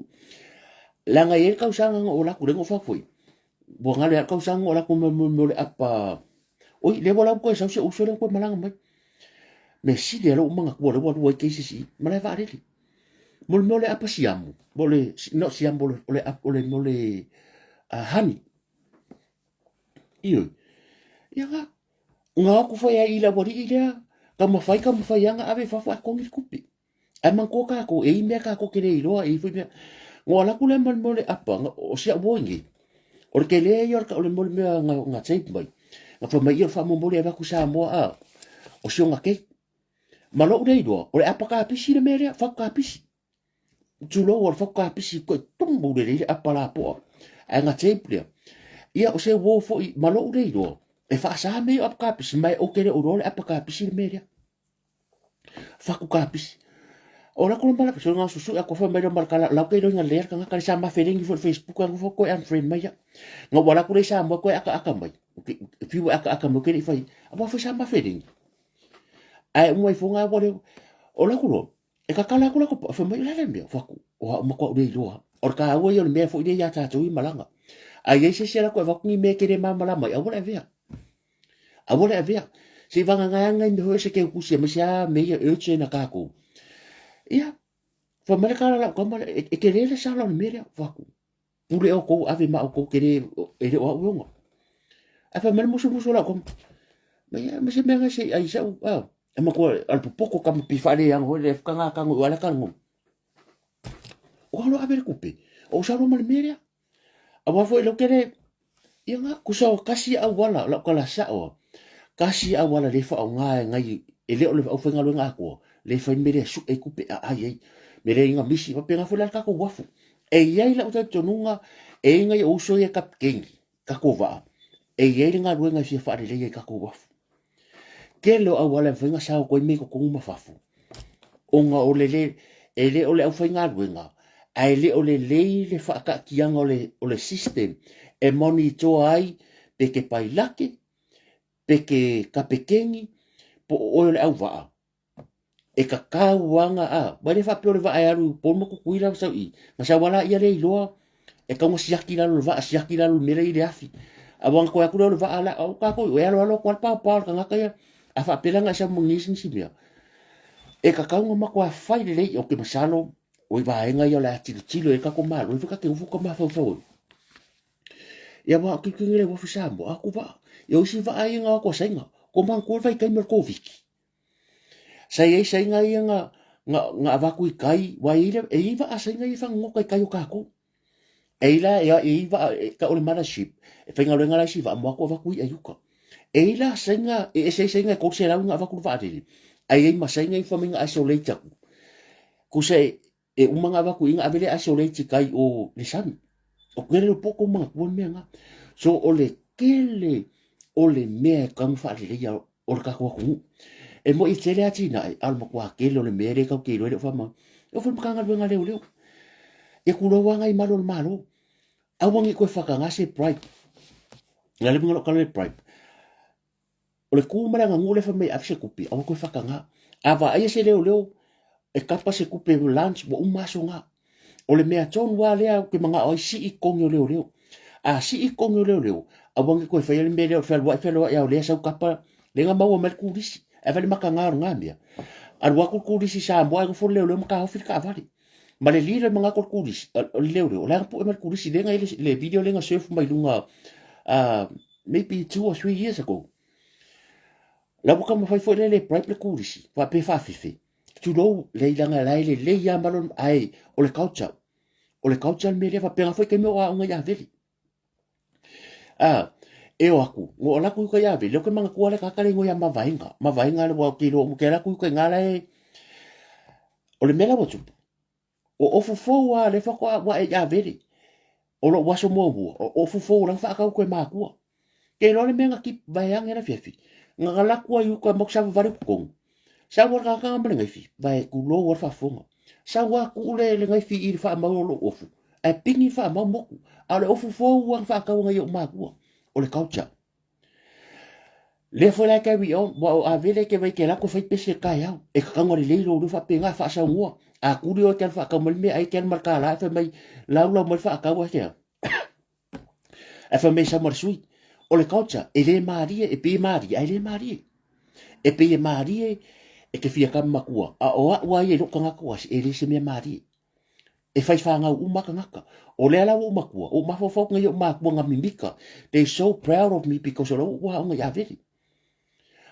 la nga ye ka usanga o la ku le fa foi bo nga le ka usanga o la ku mo le apa oi le bola ko sa se uso le ko malanga mai me si le lo manga ko le wa ke si mala va le mole apa siamu mole no siamu mole hani iyo ya nga ku fa ya ila bori ila ka mafai anga ave fa fa ko ngi kupi ai man ko ka ko e me ka ko kere ilo e fu me ngola ku le mole apa o sia bongi o ke le yo ka o le mole me nga tape mai nga fa mai fa mo mole va ku sa mo a o sio nga ke malo dei do o le apa ka pisi le mere fa ka pisi julo o fa ka pisi ko tumbu le apa la po ai nga tape le ia o se wo fo malo dei do e fa sa me ap ka pisi mai o kere o role apa ka pisi le mere fa ku ka pisi ora ko mbala so nga susu ko fa mbele mbal kala la ke do nga ler ka ka sa ma feeling fo Facebook ko fo ko an friend mai nga wala ko le sa mo ko aka mai piu aka mo ke fai aba fo sa ma feeling ai mo fo nga wole ola ko e ka kala ko fo mai la le fo ko o mo ko de do or ka wo yo me fo de ya ta tu malanga ai se se la ko va ni me ke de ma mala mai a wala vea se vanga nga nga ndo se ke ku se me sia me ya eche na ka ko ia fa me ka la ko ma e ke le sa la me ya fa ko pure o ko ave ma o ko ke e le o ngo a fa me mo so la ko me ya me se me nga se ai sa e ma ko al poco ka pi fa le yang ho le ka nga ka ngo wala ka ngo o lo ave ku pe o sa lo ma me ya a wa fo lo ke le ia nga ku sa kasi a wala la ka la sa o kasi a wala le fa nga ngai e le o le au fenga lo nga ko le fa mere su e kupe a ai mere inga misi pa penga fo la ka ko wafu e ia la uta tonunga e ngai o so ye kap kengi ka ko va e ia nga lo nga si fa le ka ko wafu ke lo a wala fenga sa ko me ko ma fafu o nga o le e le o le au fenga lo nga ai le o le fa ka kianga o le system e monitor ai pe ke pai lake peke kapekengi po o le au va e ka kauanga a mare fa pe o le va ai aru po mo ku kuira sa I ma sa wala ia le loa e ka mo siaki la lo va siaki la lo mere i le afi a wang ko aku lo va ala o ka ko e alo ko pa ka ngaka ia a fa pela nga sa mo ngisin si bia e ka kaunga ma ko a fai le o ke masalo o va nga ia la tilo e ka ko malo e ka ke fu ko ma fa ia wa ki le wo fu sambo aku va yo si va ai nga ko senga ko man ko vai kai mer ko viki sai nga ia nga va ku kai wa ile e iva a senga i fa ngo kai o ka ko e ila ia e iva ka o le mana ship e fa nga nga la si va mo ko va ku i ayuka e ila senga e senga ko se la nga va ku va ri ai ma senga i fa minga isolate ku se e umanga va ku inga avele isolate kai o le san o kere lo poko mga kuon mea nga so o le kele o le mea kang fa le ya o ka ko ku e mo i tele ati na al mo kwa kele o le mea le ka ke lo le fa ma o fa maka nga nga le o e ku lo wanga i malo a wangi ko fa ka nga se pride nga le ngalo ka le pride o le ku mala nga ngule fa me afse kupi o ko fa ka nga ava ai se le o e kapa se kupi lunch bo umaso nga o le mea ton wa lea ke manga o si I kongo leo a si I kongo leo a wangi ko fa le mea fa lo ya le sa kapa le nga mawo mel kurisi e fa le maka nga ngambia al wa kurisi sa mo ai fo leo maka ho fika avali ma le lire manga kurisi leo la po mel kurisi le nga le video le nga surf mai lunga maybe 2 or 3 years ago la buka mo fa fo le private kurisi fa pe fa fifi tu lo le langa le ya malon ai o le culture me le fa penga foi ke mo nga ya veli e o aku ngo la ku ko ya veli ko manga ku le ka kale ngo ya ma vainga le wa ki lo mo ke la ku ko ngala e o le mela botu o fo wa le fa ko wa ya veli o lo wa so mo o fo la fa ka ko ma ku ke lo le menga ki vaianga na fefi nga la ku yu ko mo sa va ri ko sa wa ka ka mbele ngai fi vai ku lo wa fa fonga sa wa ku le ngai fi I fa ma lo ofu ai pingi fa ma mo ale ofu fo wa fa ka wa yo ma ku o le kaucha le fo la ka wi on wa a vele ke vai ke la ko fa pese ka ya e ka ngori le lo fa penga fa sa ngua a ku ri o tel fa ka mo me ai ken marka la fa mai la mo fa ka wa ke a fa me sa mo sui o le kaucha e le maria e pe maria e le maria e pe maria e ke fia kam makua a o wa ye lo kanga ko e le se me maria e fai fa nga u maka ngaka o le ala u makua o mafo fo nga yo makua nga mimika they so proud of me because o wa nga ya veli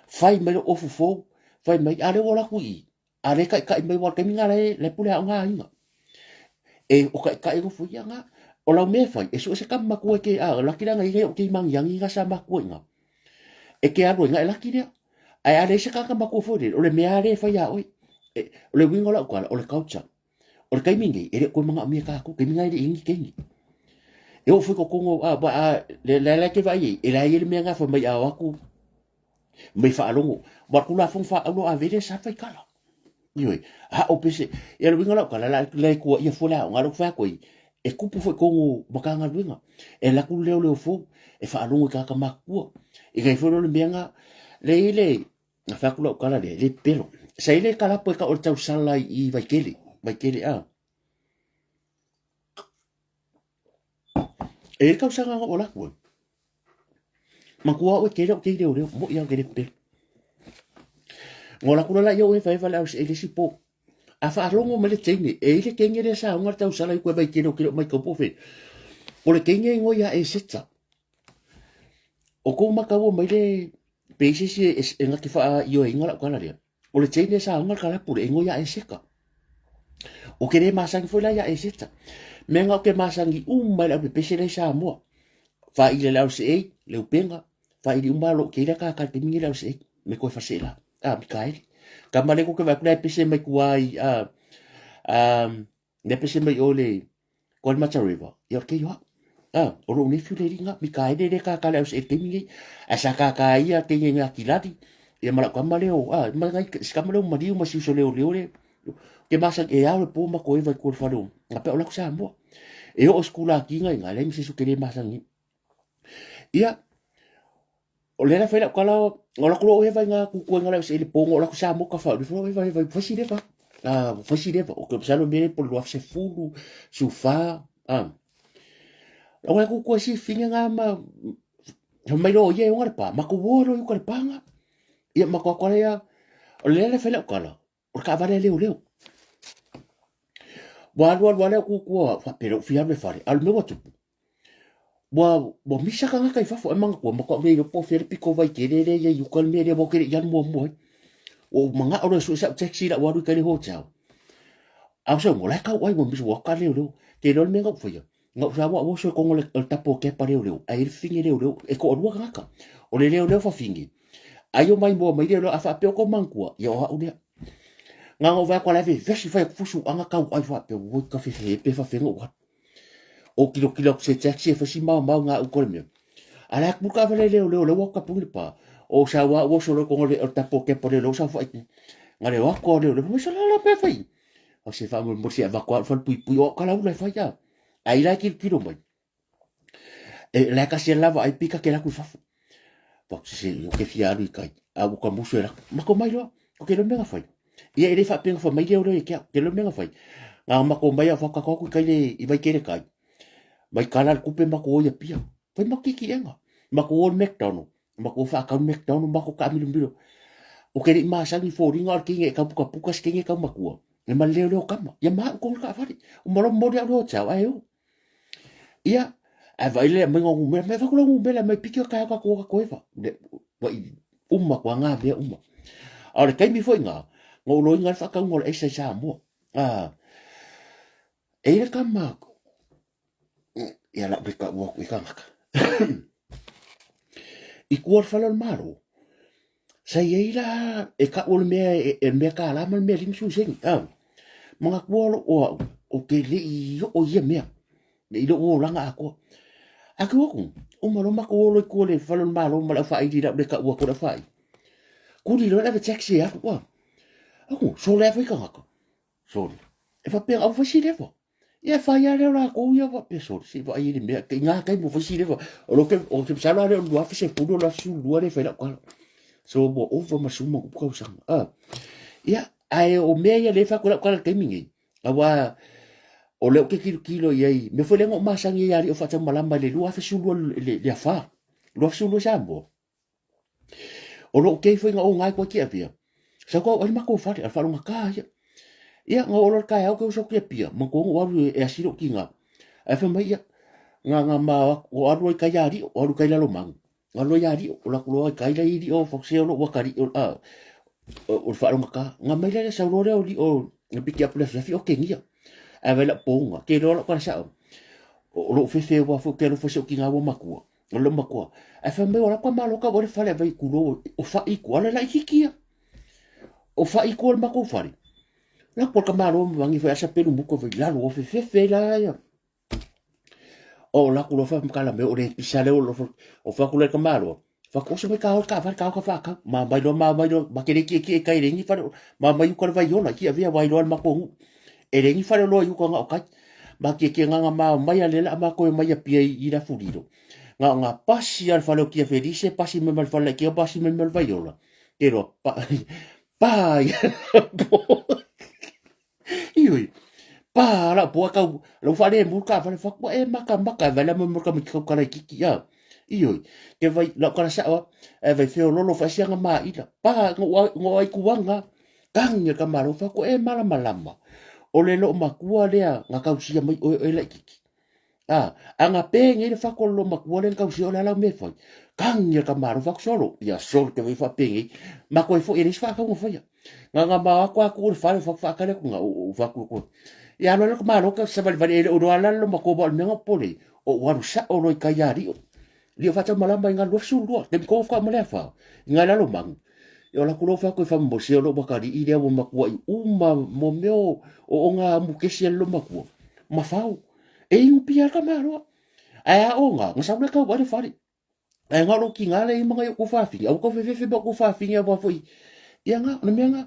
fai me o fu fo fai me ale wala ku I ale ka me wa ke minga le pule nga inga e o ka e fu ya nga o la me fai e so se kam makua ke a la kila nga I o ke mang yang nga sa makua nga e ke aro nga la kila ai ale se ka makua fo o le me ale fai ya oi o le wingo la ko o le culture o kai mingi e ko manga mi ka ko ke minga I ingi kengi e o fu ko kongo ba le ke vai e la ile me nga fo mai a ku mai fa longo ba ku la fon fa lo a vele sa fai kala yoi ha o pese e lo winga la kala la ko ia fo la ngalo fa ko e kupu fo kongo ba ka nga winga e la ku le fo e fa longo ka ka maku e ga fo lo menga le ile na fa ku la kala le pelo sa ile kala po ka o tau sala I vai kele a e ka sa nga o la ko makua o ke le mo ia ke le pelo ngola kula la yo e fai fala aus ele sipo a fa longo me le tene e le kenge le sa unga tau sala ko vai kilo mai ko pofe o le kenge ngo ya e setsa o ko makawo mai le pese se e ngati fa yo e ngola kala le o le tene sa unga kala pure ngo ya e seka o ke le masang foi la ya e setsa me nga ke masangi mai la pese le sa mo fa ile la aus e le upenga fa ile umalo ke le ka te mingi la aus e me ko fa sela Mikael. Kamale ko ke va kula pese mai kuai ne pese mai ole kon Mata River. Yo ke yo. O ro ni fiu le ringa Mikael le ka kala us e temingi. Asa ka ia te nga kilati. E mala kamale o mai skamale o mari o masi so le le. Ke masa e a le po ma ko e vai ko fa lo. Ape ola ko sa mo. E o skula ki nga le mi se su ke le masa ni. Ia o le na fela kala o la ko e vai nga ku ko nga le se le pongo la ko sa mo ka fa le fo vai fasi le fa fasi le fa o ke sa lo me po lo se fulu su fa o la ko si finga nga ma mai lo ye nga pa ma ko wo lo ko pa nga ia ma ko ya o le na fela kala o ka va le le wa ku fa pero fia me fare al me watu wa misa ka nga kai fa fo emang ko ma ko le po fer piko vai ke le yu kan me le bo ke yan mo o manga o so sa taxi la waru ka le hotel au so mo la ka wai mo biso wa ka le te lo me ngop fo yo ngop sa wa so ko le tapo ke pa le ai fingi le e ko o ka o le fa fingi ai o mai mo mai le afa pe ko mangkua yo ha o le nga ngo va ko la ve si fa fusu anga ka ai fa pe wo ka pe fa fengo wa o kilo se taxi fa si ma nga u ko me ala ku ka vele le wa ka pu pa o sa wa wo so ko le tapo ke pa le sa fa ngale wa ko le mo sa la pe fa o se fa mo si va ko fa pui o kala u le fa ya ai la kilo mai e la ka se lava ai pika ke la ku fa pa se yo ke fia ri kai a bu ka mu so la ma ko mai lo o ke lo me fa ia ele fa penga fa mai le ke lo me fa nga ma ko mai fa ka ko kai le I vai ke le kai mai kala ku pe ma ko ia pia fa ma ki enga ma ko McDonald ma ko fa ka McDonald ma ko ka mi lumbi o ke ma sa ni fo ringa ki nge ka puka ske nge ka ma ko e ma le kama ya ma ko ka fa o mo mo dia ro cha ai o ia a vai le me ngo me fa ko ngo me la me piki ka ko fa de umma ko nga be umma ora kai mi foi nga ngo lo nga fa ka ngo e sa mo e le kama ia la bika wo ka ngaka I kuar fala maro sa yeila e ka ol me me ka la mal me lim su sing mga kuar o ke le o ye me le o langa ako o malo ma ko le fala maro ma la fa I di da le ka wo ko da fa ku di lo la taxi ya ko Aku so le fa ka ngaka. So e fa pe au fa si le fa. Ia fa ia le la ko ia fa pe so si va ia me ke nga kai mo fa si le fa. O ke sa la le lu fa se pudo la su lu le fa la ka. So bo o fa masuma ko ka sang. Ia ai o me ia le fa ko la ka mingi. Awa o le ke kilo ia me foi le ngo masangi ia o fa ta malamba le lu fa su lu le fa. Lu fa su lu sambo. O lo ke foi nga o ngai ko ki apia. Sa ko o ma ko fa al fa lo ka ia. Ia nga o lo ka au ko so ki apia. Mo ko o e asiro ki nga. Ai fa mai ia nga ma o aru ka yari o aru ka la lo mang. Nga lo yari o la ko ka ila i o fo se lo wakari o fa lo ka. Nga mai la sa lo o li o piki apu la fi o ke ngia. Ai va la ponga ke lo ka sa. O lo fe wa fo ke lo fo se ki nga wo makua. O lo makua. Ai fa mai o la ka ma lo ka o le fa le vai ku lo o fa i ku ala la ikia. O fa i ko ma ko fari la por ka malo wangi fa sa pelu buko fa la lo fe la ya o la ku lo fa ka la me o le pisale o lo o fa ku le ka malo fa ko se me ka fa ka ma ba lo ba ke ki ka ire ni fa ma ba yu ko va yo la ki avia va lo ma ko e re ni fa lo yu ko nga ka ba ke nga ma mai ale la ma ko mai pia i la furiro nga pasi al fa lo ki felice pasi me mal fa la ki pasi me mal va yo la pero pa ioi pa la po ka lo fa le mu ka fa fa ko e maka va la mo ka mi ko ka ki ya ioi ke vai la ka sa wa e vai fe lo fa sia ma i la pa ngo ai ku wanga kang ya ka ma lo fa ko e mala malama o le lo ma ku le nga ka sia mai o e la ki anga pe nge le fa ko lo ma ku le ka sia la me fa kang ya ka ma lo fa solo ya sol ke vai fa pe nge ma ko fo e fa ka mo fa ya nga ma ko ku fa ka le ku nga fa ku ya lo ko malo ka sa valvale o ala lo mako bol me ngopole o waru sa o lo kayari o li fa ta malamba nga lo su lo de ko fa male fa nga la lo mang yo la ko fa ko fa mo se lo bakari i le mo mako i uma mo meo o nga mu ke se lo mako ma fa e un pia ka malo a o nga sa ka wa de fari e nga lo ki nga le mga ko fa fi o ko fe ba ko fa fi nga ba foi ya nga no me nga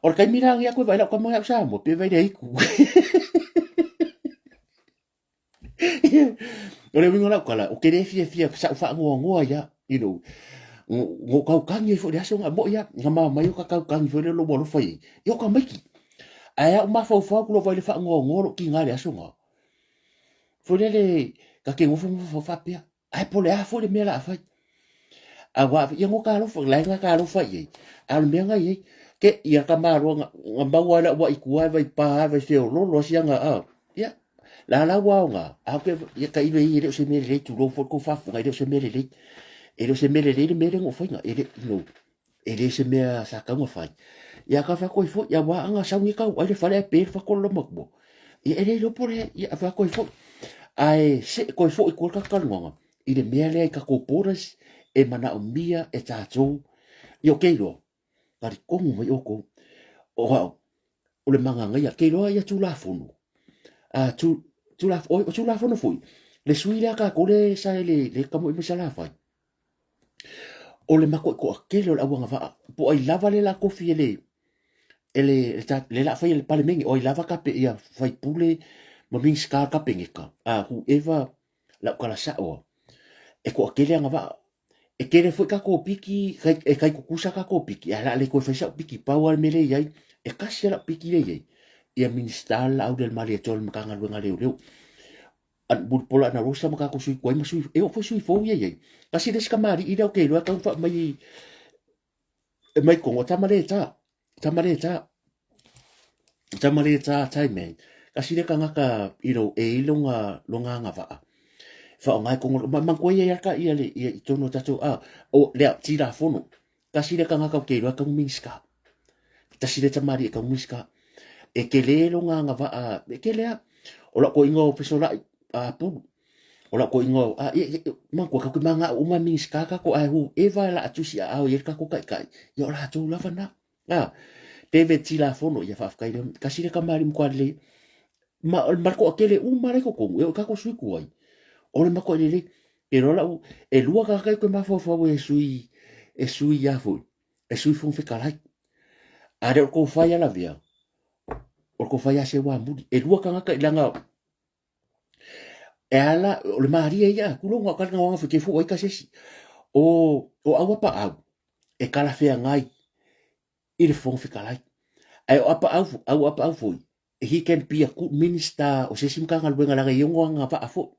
or kai mirang ya ko ba la ko mga sa mo pe vai dei ku Ore wingo la kala o kere fia sa fa ngo ya ngo kau kangi fo dia so nga bo ya ngama mai ka kau kangi fo le lo bo lo fai yo ka mai ki aya ma fo ku lo vai le fa ngo ki nga le so nga fo le ka ke ngo fo fa pia ai po le a fo le me la fa a wa ya ngo ka lo fo la nga ka lo fa ye al me nga ye ke ya ka ma ro nga ba wa la wa i ku vai pa vai fe lo sia nga ya la wa nga a ke ya ka i le se me le tu lo fo ko fa nga le se me le e lo se mele le mele ngo foi nga e le no e le se mea sa ka ngo fai ya ka fa ko fo ya wa anga sa ngi ka wa le fa le pe fa ko lo mo bo e le lo pore ya fa ko fo ai se ko fo i ko ka ka ngo i le mele ka ko poras e mana o mia e ta to yo ke lo pari ko mo yo ko o le manga nga ya ke lo ya tu la fo no tu la fo no foi le suila ka ko le sa le ka mo i sa la fai o le mako ko akele o le awanga fa po ai lava le la kofi le la fai le pale mengi o ai lava kape ia fai pule ma ming ska kape ngeka hu eva la kala sa o e ko akele anga va e kere foi ka ko piki e kai kukusa ka ko piki ala le ko fai sa piki power mele yai e kasi la piki le yai ia ministal au del mali tol makanga luenga leu an bul pola na rosa maka ko sui ko ma sui e o foi sui fo yai kasi des kamari ida o ke lo ka fa mai e mai kongo tamale ta tai me kasi le kanga ka iro e longa nga va fa ngai kongo man ko ye ka ia le i tono tatu o le ti la fono kasi le kanga ka ke lo ka minska kasi le tamari ka minska e ke le longa nga va e ke le o la ko ingo pesola pu o la ko ingo man ko ka manga o ma minska ka ko ai hu e va la tu si a o ye ka ko kai yo la tu la va na David tila fono ya fa kai kasi le kamari mo kwale ma ko akele mare ko e ka ko sui ko ai o le ma ko le e rola e lua ka kai ko ma fo e sui ya fo e sui fon fe kalai a re ko fai ala via o ko fai se wa mudi e lua kanga ka ilanga e ala o le maria ia ku lo ka nga wanga fike fu o ka sesi o awa pa au e kala fea ngai i le fong fika lai ai o apa au foi he can be a good minister o sesi mkanga luenga langa yongo nga pa afo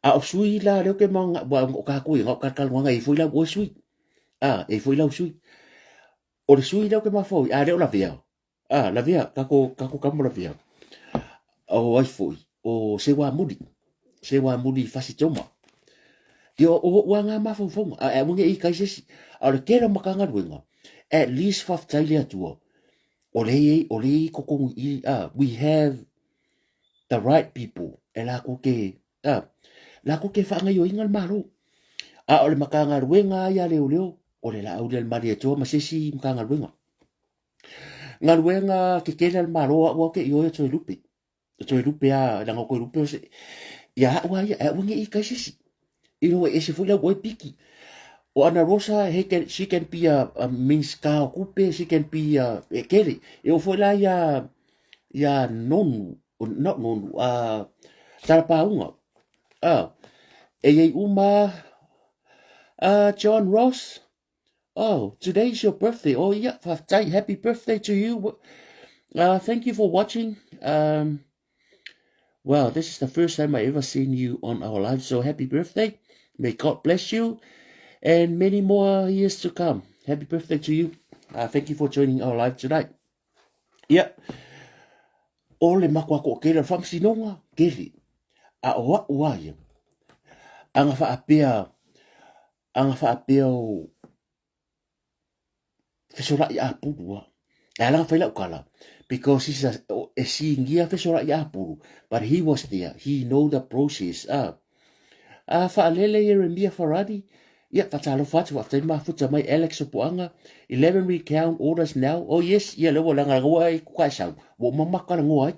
a o sui la le ke manga o ka ku nga ka wanga i foi la o sui e foi la sui o le sui le ke ma foi a le o la via la via ka ko ka mo la via o ai foi o se wa mudi fasi toma yo o wanga ma fo fo a mo nge i kai sesi a le kera makanga luenga at least 5 taile atua o le ko i we have the right people e la ko ke la ko ke fa nga yo ingal malo a o le makanga luenga ya leo o le la au le mari e to ma sesi makanga luenga nga luenga ke ke le malo o ke yo to lupe a la ko lupe se ya wa ya o nge i kai sesi ino e se fula o piki o ana rosa she can be a minska kupe she can be a kele e o fula ya non not non tarpaunga e ye uma John Ross. Oh, today's your birthday. Oh yeah, happy birthday to you. Thank you for watching. Well, this is the first time I ever seen you on our live, so happy birthday. May God bless you and many more years to come. Happy birthday to you. Thank you for joining our live tonight. Yeah. Ole makwa ko kele fam sinonga kele. A wa wa ya. Anga fa apea o fesora ya pulu. Ala fa la kala because he's a seeing ya fesora ya pulu, but he was there. He know the process. Fa lele Jeremia Faradi. Yeah, fatalo fatu after ma futa mai Alex Opoanga 11 recount orders now. Oh yes, yeah, lewa langa ngoi kwa sa. Wo mamaka ngoi.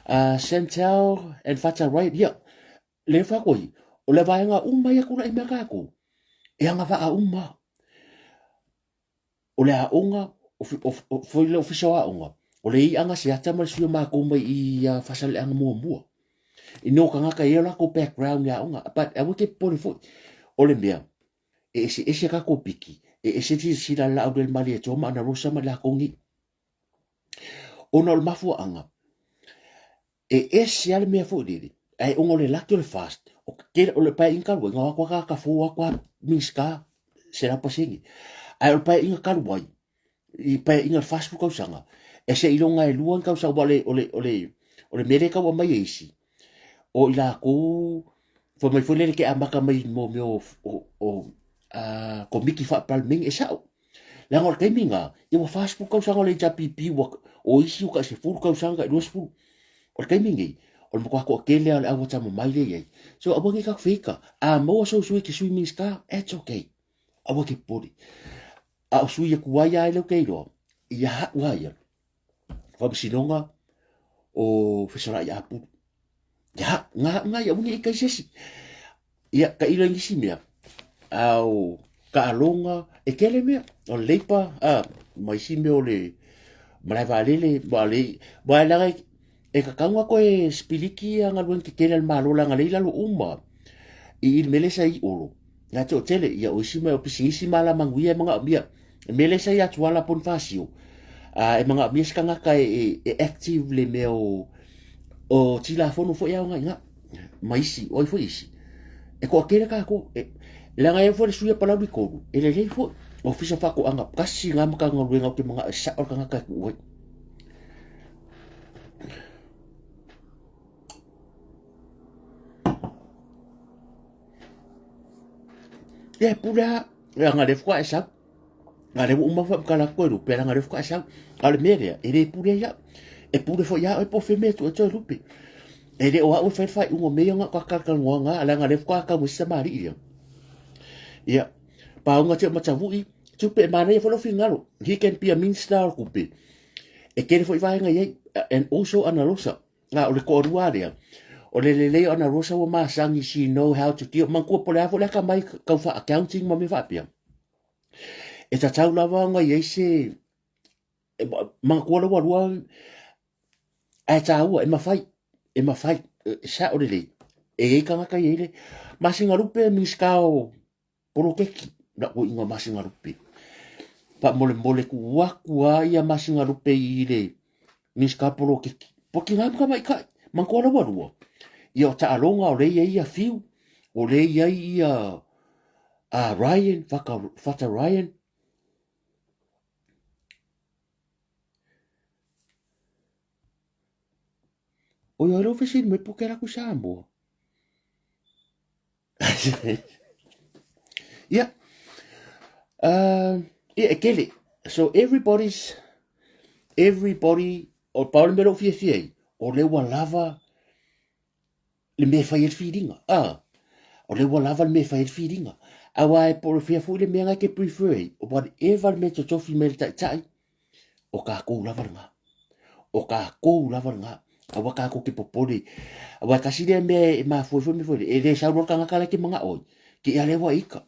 Chantel and fata right here. Le fa koi. O le vaenga umma ya kuna imaka ko. E anga va umma. O le aunga o foi le official aunga. O le anga se ata mal suo ma ko mai I fasal anga mo. Ino kanga ka yela ko background ya aunga. But I would get pole fo. O le mea. E se ka ko piki e se ti sila la au del mali e toma ana rosa ma la kongi ona o mafu anga e se ale me fo dili ai ongo le lakio le fast o ke o le pai inka wa nga kwa ka fu kwa miska será pasingi ai o pai inga kalu wai I pai inga fast ko sanga e se ilonga e luan ka sa wale ole mere ka wa mai isi o ila ko fo mai fo le ke amaka mai mo o ko miki fa palming e sao la ngol ke minga e wa fast ko sa ngol ja pipi wa o isi ka se fur ka sanga dos fu o ke mingi o mo ko ke le a wata mo mai le so a bongi ka fika a mo so so ki swimming ska it's okay a wa ki pori a su ye ku ya le ke ro ya wa ya fa sinonga o fisara ya pu ya nga ya bongi ka sesi ya ka ilo ngi simia au ka alonga e kele mea o leipa mai sime o le mai valele ba la e ka kangwa ko e spiliki anga luen ke kele malo la ngale la lo umma I mele sai olo na to tele ya o sime o pisisi mala manguia mga bia mele sai atu ala pon fasio e mga bia skanga ka e active le meo o tila fono fo ya nga mai si o fo isi e ko kele ka ko la nga e fo suya pala biko e le fo o fisa fa ko anga kasi nga maka nga luenga ke mga sa o kanga ka ko ya pura nga le fo sa nga le uma fa kala ko ru pera nga le fo sa al mere e le pura ya e pura fo ya e po fe meto e to lupe e le o o fa un me nga ka ka nga la nga le fo ka mo sa mari ya pa nga te matavui tupe mane fo lo fingalo he can be a minister kupe e kere fo vai nga ye and also ana rosa nga o le ko ruaria o le ana rosa o ma sangi she know how to deal man ko pole afo le ka mai ka fa accounting mo me fa pia e ta tau lava nga ye se mga kuala warua ai taua e mafai sa o le e kanga kai ele masinga rupe miskao porokeki na ko inga masinga rupe pa mole mole ku wakua ia masinga rupe ile miska porokeki poki ngam ka mai kai man kuala warua ia ta alonga o le ia fiu o le ia a Ryan fata Ryan o ia lo fesi me pokera ku sambo yeah yeah kele so everybody o Paul mero fie o le wa lava le me fai el feedinga o le wa lava le me fai el feedinga awa e por fia fu le me nga ke prefer o whatever me to tofi me tai o ka ko lava nga o ka ko lava nga awa ka ko ke popori awa ka sile me ma fu me fu e le sa ro ka nga kala ki mga o ki ale wa ika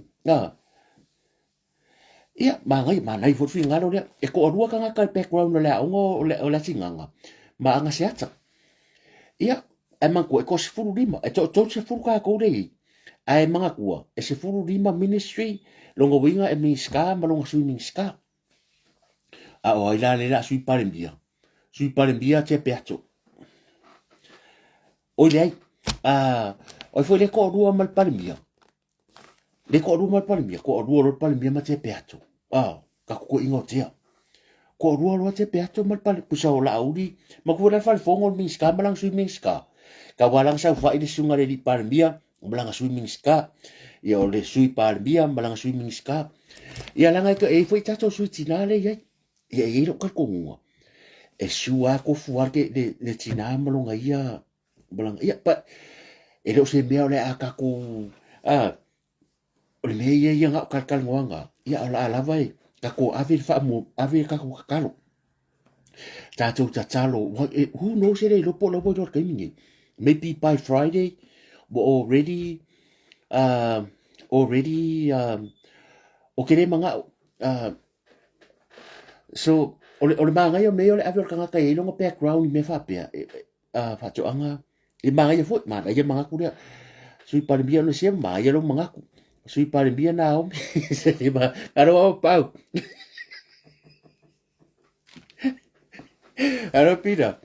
ia mangai fu fi ngalo le e ko rua ka nga ka background le o le singanga ma anga se ata ia e man ko e ko se furu lima e to se furu ka ko le ai manga kua e se furu lima ministry longo winga e miska ma longo swimming ska a o ila le la sui parembia te peato o le o foi le ko rua mal parembia le ko rua mal parembia ko rua lo parembia ma te peato ka ko ingotia ko rua lo te peato mal pal pusa o la uri ma ko la fal fongo miska ma lang swimming ska ka walang sa fa ile sunga le di parembia malanga swimming ska ia o le sui parembia malanga swimming ska ia langa ko e foi tato sui tinale ia lo ka ko e sua ko fuar ke le tina malonga ia malanga ia pa e lo se mea le aka ko o le mea ia nga kalkal ngoanga ia ala vai ka ko ave fa mo ave ka ko kalo tato tatalo who knows it lo po lo po ke mingi maybe by Friday we're already o kere mga so ole manga yo me ole ave ka nga kai lo background me fa pe fa to anga i manga yo fut man ai manga ku sui parembia no se ma ia lo manga ku sui parembia na o se ba aro pau aro pira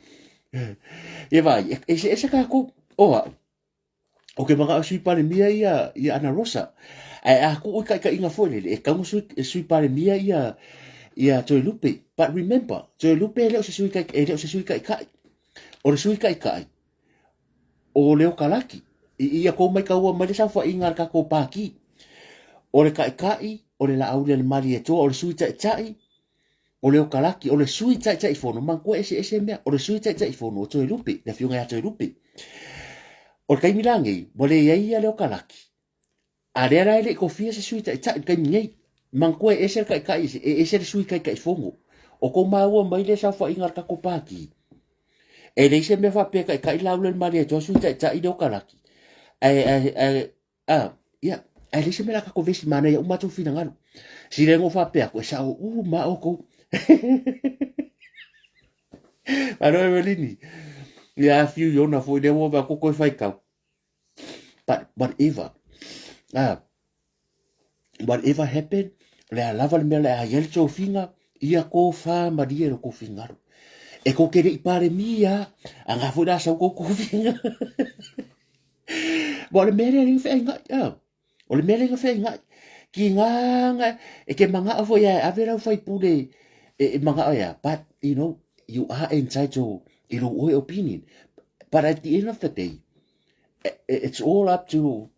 e vai ese ka ku o ke manga sui parembia ia ana rosa ai aku ka inga foi le ka sui parembia ia toi lupe but remember toi lupe le se sui kai o le sui kai o leo kalaki ia ko mai ka ua mai sa fa inga ka ko paki o le kai o le la au le mari e to o le sui tai o le kalaki o le sui tai fono man ko ese mea o le sui tai fono to lupe le fiunga to lupe o le kai milangi mo le ia le kalaki a le ala le ko fia se sui tai kai ngai man ko ese kai ese sui kai fono o ko ma ua mai le sa fa inga ka ko paki e le se me fa pe kai la le mari e to sui tai le kalaki ia ai le se me la ka ko vesi mana ia uma tu fina ngalo si le ngo fa pe ko sa ma o ko ano Evelini ia fiu yo na foi le wo ba ko fai ka but whatever happened le lava le mele a yel cho finga ia ko fa maria ko finga e ko kere i pare mia anga fuda sa ko finga bo le mele ring fenga o le mele nga fenga ki nga e ke manga fo ya avera fai pule e manga ya but you know you are entitled to your opinion but at the end of the day it's all up to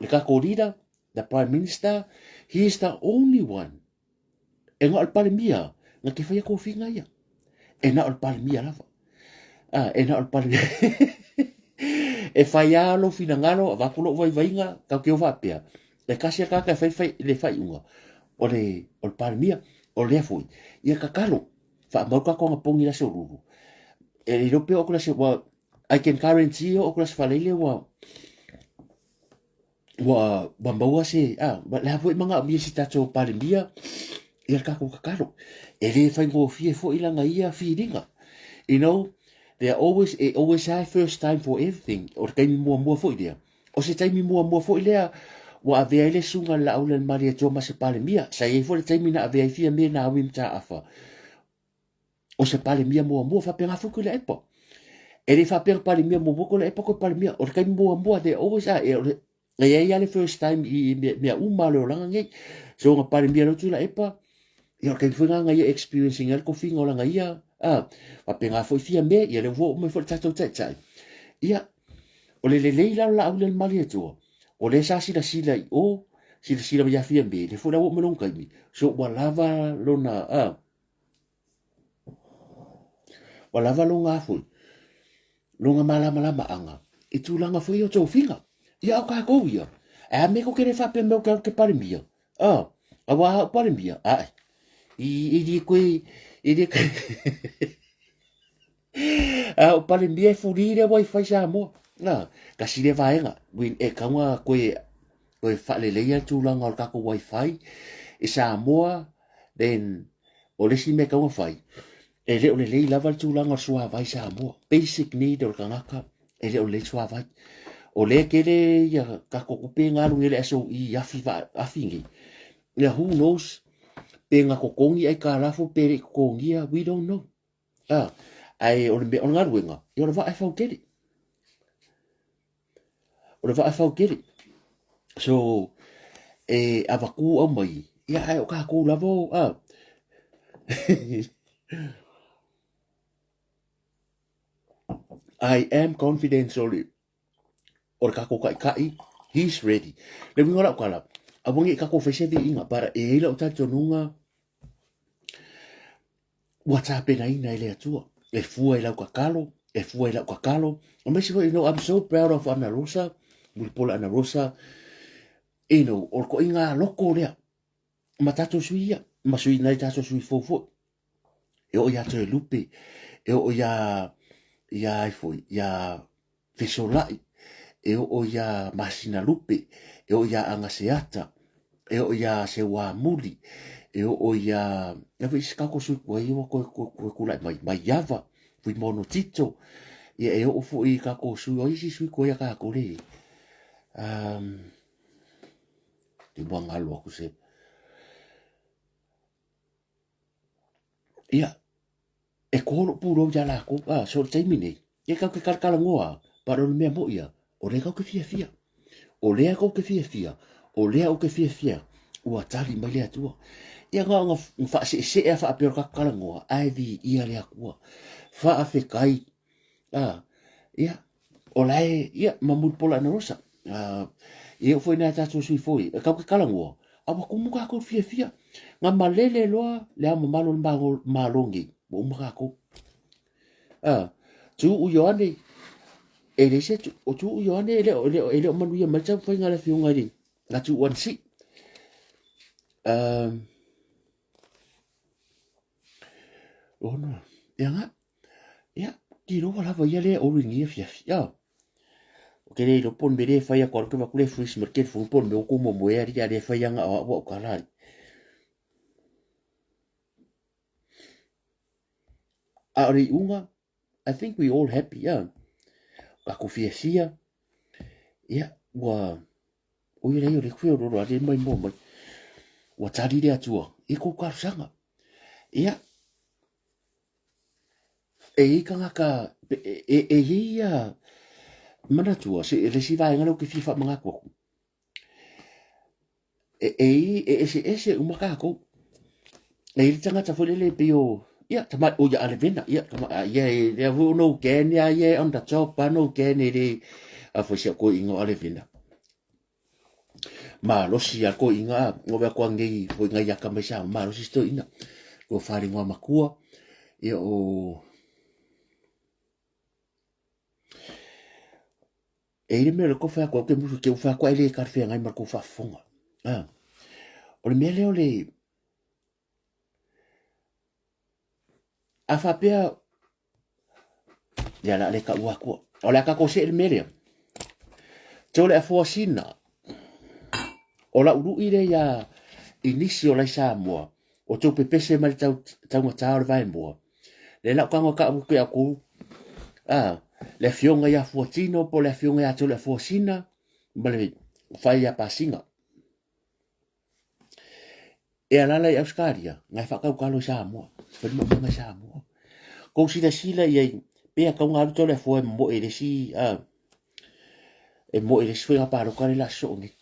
the Kakorida, the Prime Minister. He is the only one. E nga al pale mia, nga ke faya ko finga ia. E na al pale mia lava. E na al pale e faya lo fina ngalo, va kulo vai vainga, ka ke o vapea. Le kasi ka fai le fai unga. O le pale mia, o le foi. Ia kakalo, fa mau ka ko nga pongi la se ururu. E lo pe o kula se wa I can guarantee o kula se falele wa maua se la foi manga mi si tato pale mia ia kako kakalo. E le fai ngō fie fo ilanga ia firinga. You know, it always have first time for everything. O te kaimi mua fo ilea. O se taimi mua fo ilea, wa avea ile sunga la aula ni maria tōma se pale mia. Sa e fo le taimi na avea fia mea na awim ta afa. O se pale mia mua fa penga fuku le epa. E le fa penga pale mia mua ko le epa ko pale mia. O te kaimi mua, they always are. E ia le first time i mea umale o langa ngai. So nga pale mia lotu la epa. Ia kai fuinga nga ia experiencing el ko finga o langa ia. Wa penga foi fia me, ia le vo me foi tatou tai. Ia, o le leila la au le mali atua. O le sa sila i o, sila ia fia me, le foi la wo melong kai mi. So wa lava lona, wa lava longa foi. Longa malama anga. I tūlanga foi o tau finga. Ia o ka kou ia. A me ko kere whape meu ke pare mia. A waha o pare mia. Ai. I di koe, o pale mia e furire wifi sa mo. Ka sire vaenga. Win e kaunga koe whale leia tūlanga o kako wifi. E sa moa, then o lesi me kaunga whai. E leo le lei lava tūlanga o sua vai sa moa. Basic need o kangaka. E leo le sua vai. O le kere ia kako kupe ngaru ele aso i afingi. Ia who knows? Penga kokongi ai ka rafo pere kokongi ia, we don't know. Ai o le on ngaruenga. Ia le va I forget it. O le va I forget it. So avaku au mai. Ia ai o ka ko lavo I am confident solely. O le kako kai, he's ready. Le wingola kala. Abongi kako fese di inga para e ila o tato nunga WhatsApp na ina ile atua. E fua ila kakalo. O mesi ko, I'm so proud of Ana Rosa. Mulpola Ana Rosa. O ko inga loko lea. Ma tato suia. Ma sui nai tato sui fofo. E o ia toe lupe. E o ia ifoi. Ia fesolai. E o ia masina lupe. E o ia angaseata. E o ia se wa muli. E o ia isi kako sui kua iwa koe kulai mai yava. Fui mono tito. Ia e o fo i kako sui o isi sui kua ia kako le. Te mua ngalo aku se. Ia. E koro puro ja lako. So taimi nei. E kau ke karkala ngoa. Paro ni mea mo ia. O le kau ke fia. O lea kau ke fia. O lea o ke fia. Ua tali mai lea tua. Ia ngā wha se e wha apero kakala ngoa. Ai vi ia lea kua. Wha a whekai. Ia. O lai. Ia. Mamud pola Ana Rosa. Ia o foi nā tātou sui foi. E kau ke kala ngoa. Awa kumuka ako fia. Ngā malele loa. Lea mamalo malongi. Mo umaka ako. Tu uyoane. Ele se o tu uyoane. Ele o manuia matau foi ngā la fiunga rin. Ngā tu uansi. No. Ia ngā. Ia. Ki roa lava ia lea oringi fia. O ke rei pon me re fai a kora kewa kule fuis market fu pon me o kumo mo ea ria re fai anga o o kalari. A rei unga, I think we all happy, Kako fia sia. Ia, ua, o i rei o re kuia roro a re mai mo mai. Ua tari rea tua, i ko karusanga. Ia, e ika ngaka, e ia, mana tua, se resi vai ngalo ke fifa mga kwaku. Ese umaka ako. E ili tangata fulele pio, ia, tama o ia alevena, ia, tama, ia, hu no gen, ia, on the top, no gen, ele, a fuisia ko ingo alevena. Ma losi a ko inga, ngobe ko ngei, ko inga yaka mai sa, ma losi sto ina. Ko fari ngwa makua, ia o e ile mele ko fa ko ke musu ke fa ko ele karfe ngai mar ko fa fonga. O le mele o le a fa pea ya la le ka wa ko. O le ka ko se le mele. To le fo sina. O la uru ile ya inicio la sa mo. o tau pepese ma le tau ngata o le vai mua. Le lau kanga ka uke a kou, le fionga ia fuatino po le fionga ia tole fuasina, ma le fai a pasinga. E alala i Auskaria, ngai whakau kalo sa mua, whani mga sa mua. Kou sila iai, pea kau ngā ruto le fua mo e le si, e mo e le swinga paro kare la so ngi.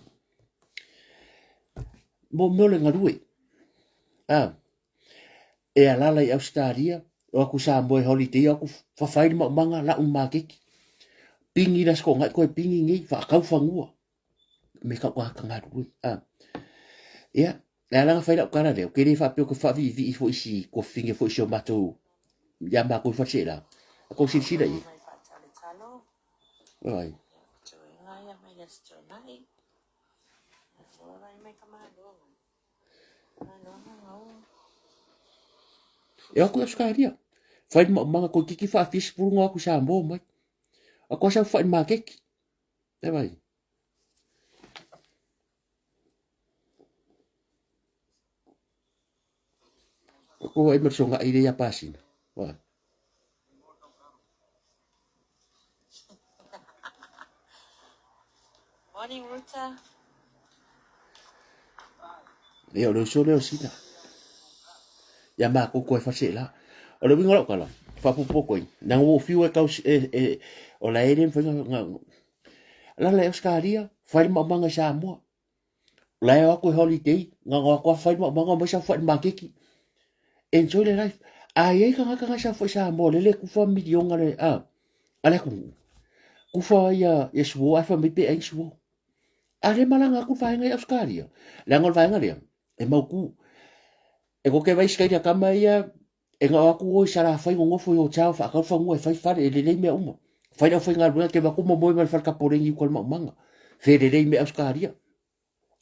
Mo le ngarue, e alala i Australia, o aku sa mo e holiday, aku whawhairi mga la makeki. Pingi la sko ngai koe pingi ngi, whakau whangua. Me kau waka ngarue, ia, e alanga whaira o kara leo, kere whapeo ko whavi vi fo isi, ko finge fo isi o matou, ya ma koe whasera. Ako sila i. Right. E aku Australia. Fai mga ko kiki fa fish puru nga aku sa mo mai. Ako sa fa ma keki. E vai. Ako ai merso nga ide ya pasin. Wa. Morning Ruta. Leo lo so leo sina. Ya ma ko fa se la. O le wingo kala. Fa popo ko. Na wo fiu e kaus o la eden fa nga. La le Australia, fai mga sa mo. La ako holiday, nga ako fai mga sa fa ma keki. Enjoy the life. Ai ka sa fa sa mo le ku fa million ale ale ku fa ya yesu ai fa mi pe ai su. Ale malanga ku fa ngai Australia. La ngol fa ngai. E mau ku e ko ke vai skai ka mai e nga aku o sara fai ngo fo yo chao fa ka fa ngo fai fa e le me uma. Fai na fai ngai ke ba ku mo mo fa ka porengi ko manga. Fe le me Australia.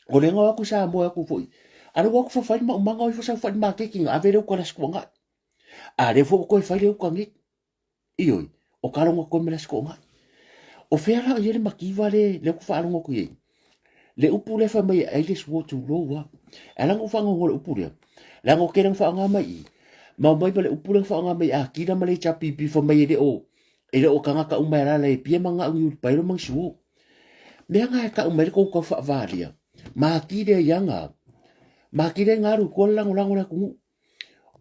O le nga aku sa mo aku foi. Ara wak fa fai manga o fa fa ma keki a vero ko las ko nga. A le fo ko fai le ko ngi. Ioi, o karo ngo ko me las ko nga. O fe ala ye le makiva le ku fa ngo ku ye. Le upu le fa mai ai le svo tu lo wa. Ala ngo fa ngo le upu le. La ngo ke fa nga mai. Ma mai le upu le fa nga mai a ki da male cha pipi fa mai le o. Ele o kanga ka umai la le pia manga ngi pa lo mang suo. Me nga ka umai ko ko fa valia. Ma ki de yanga. Ma ki de ngaru ko lang la ku.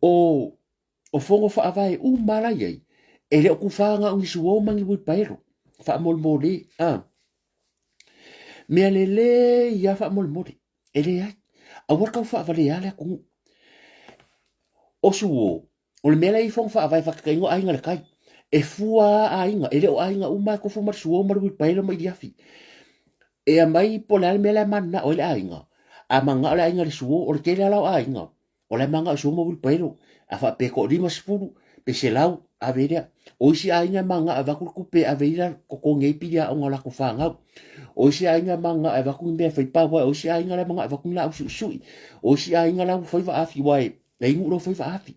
O fongo fa vai mala ye. Ele o ku fa nga ngi suo mangi wi pa lo. Fa mol mole me lele ya fa mol mole ele ya a worka fa vale ya la ku o suo o le mele i fong fa vai fa kai ngo ainga le kai e fua ainga ele o ainga uma ko fo mar suo mar wi pa lo mai diafi e a mai po la mele manna o le ainga a manga le ainga le suo o le ke la ainga o le manga suo mo wi pa lo a fa pe ko lima spulu pe se lau a veria o si ainga manga a va ku pe a veira ko ngei pia o ngala ko fa ngau o si ainga manga e vaku me fai pa wa o si ainga la manga e vaku la sui o si ainga la fai va afi wai le ingu lo fai va afi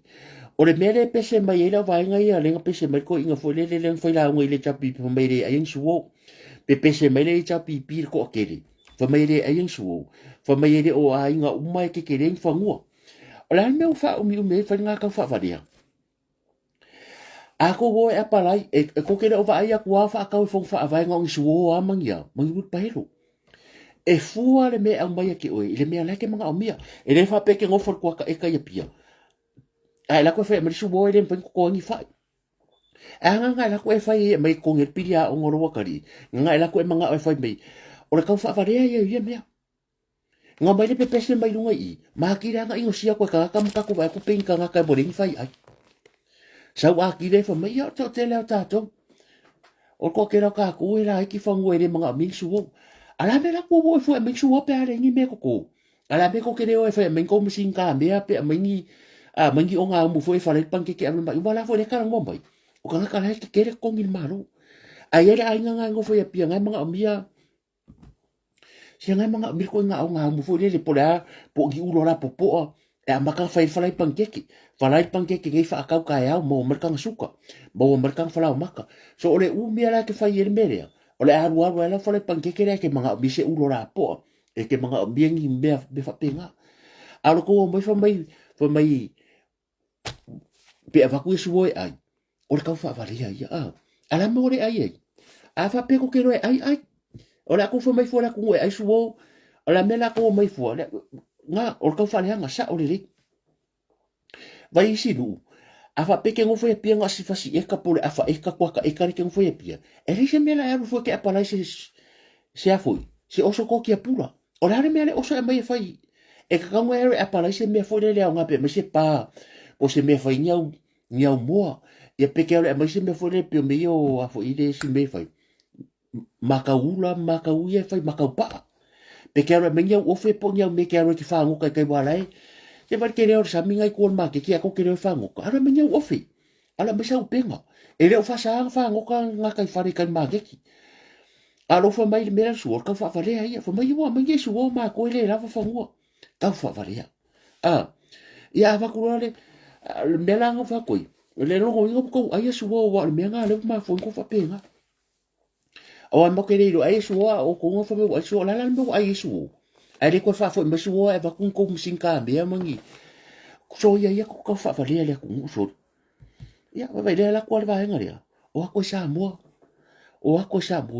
o le mele pese mai ela vai nga ia le pese mai ko inga fo le fai la ngoi le chapi po mai le ayen suo pe pese mai le chapi pi ko kere fo mai le ayen suo fo mai le o ainga o mai ke kere fa ngua o la me fa o mi me fai nga ka fa va dia ako ho e palai e ko kere o va ia ku fa ka fo fa vai nga suo a mangia mangi pa hero e fua le me au mai ke oi le me ala ke manga o mia e le fa pe ke ngofo ko ka e ka ia pia ai la ko fe me su bo le pen ko ngi fa a nga la ko e fa e mai ko ngi pia o ngoro wakari nga la ko e manga o fa mai o le ka fa va ia ia me nga mai le pe pese mai lunga i ma ki nga ingo sia ko ka ka ko va ko pen ka nga ka bo ring fai ai sa wa ki le fa mai yo to te le ta to o ko ke ra ka ko e la ki fa ngwe le manga mi su ala me la ko wo fu me su pe ale ni me ko ala me ko ke le o fe me ko musin ka me pe me ni a me ni o nga mu fu e fa le pan ke ame mai wala fu le ka ngo mai o ka ka la ke le ko ngil maru ai era ai nga ngo fu e pi nga manga mia si nga manga mi ko nga mu fu le pola po gi ulo la po e maka fa fa le pan ke falai pankeke ngai fa akau ka ya mo merkang suka mo merkang fala maka so ole u mi ala ke fa yer mere ole aru aru ala fala pankeke le ke manga bise u lora po e ke manga biengi be fa penga alo ko mo fa mai fa mai pe avaku su oi ai o le kau fa valia ia ala mo le ai a fa pe ko ke roi ai o la ku fa mai fo la ku ai su o la mela ko mai fo nga o kau fa le nga sa o le vai si nu a fa pe ke ngo foi pia nga si fa si e ka pole a fa e ka kwa ka e ka ke ngo foi pia e ri se mela e fo ke apala se a foi se oso ko ki apura o la mele oso e mai fai e ka nga e apala se me foi le nga pe me se pa o se me fai nyau moa e pe ke e mai se me foi le pe me o a foi le si me fai makaula makauye fai makaupa pe ke me nyau o fe po nyau me ke ro ti fa ngo kai wala se vai que leo sa minga ko ma que ko que leo fango ara me nyau ofi ala me sa upenga e leo fa sa fango ka nga kai fari kan ma que alo fa mai me su ka fa fa le ai fa mai wa me su o ma ko le la fa fango ka fa fa le ya va ko le me la nga fa ko le no ko ai su o wa me nga le ma fo ko fa penga o mo que le ai su o ko fa me su la me ai su ai ko fa fo me su o e va ko musinka me mangi so ia ko fa fa le ko so ia va le la ko va nga ria o ko sa mo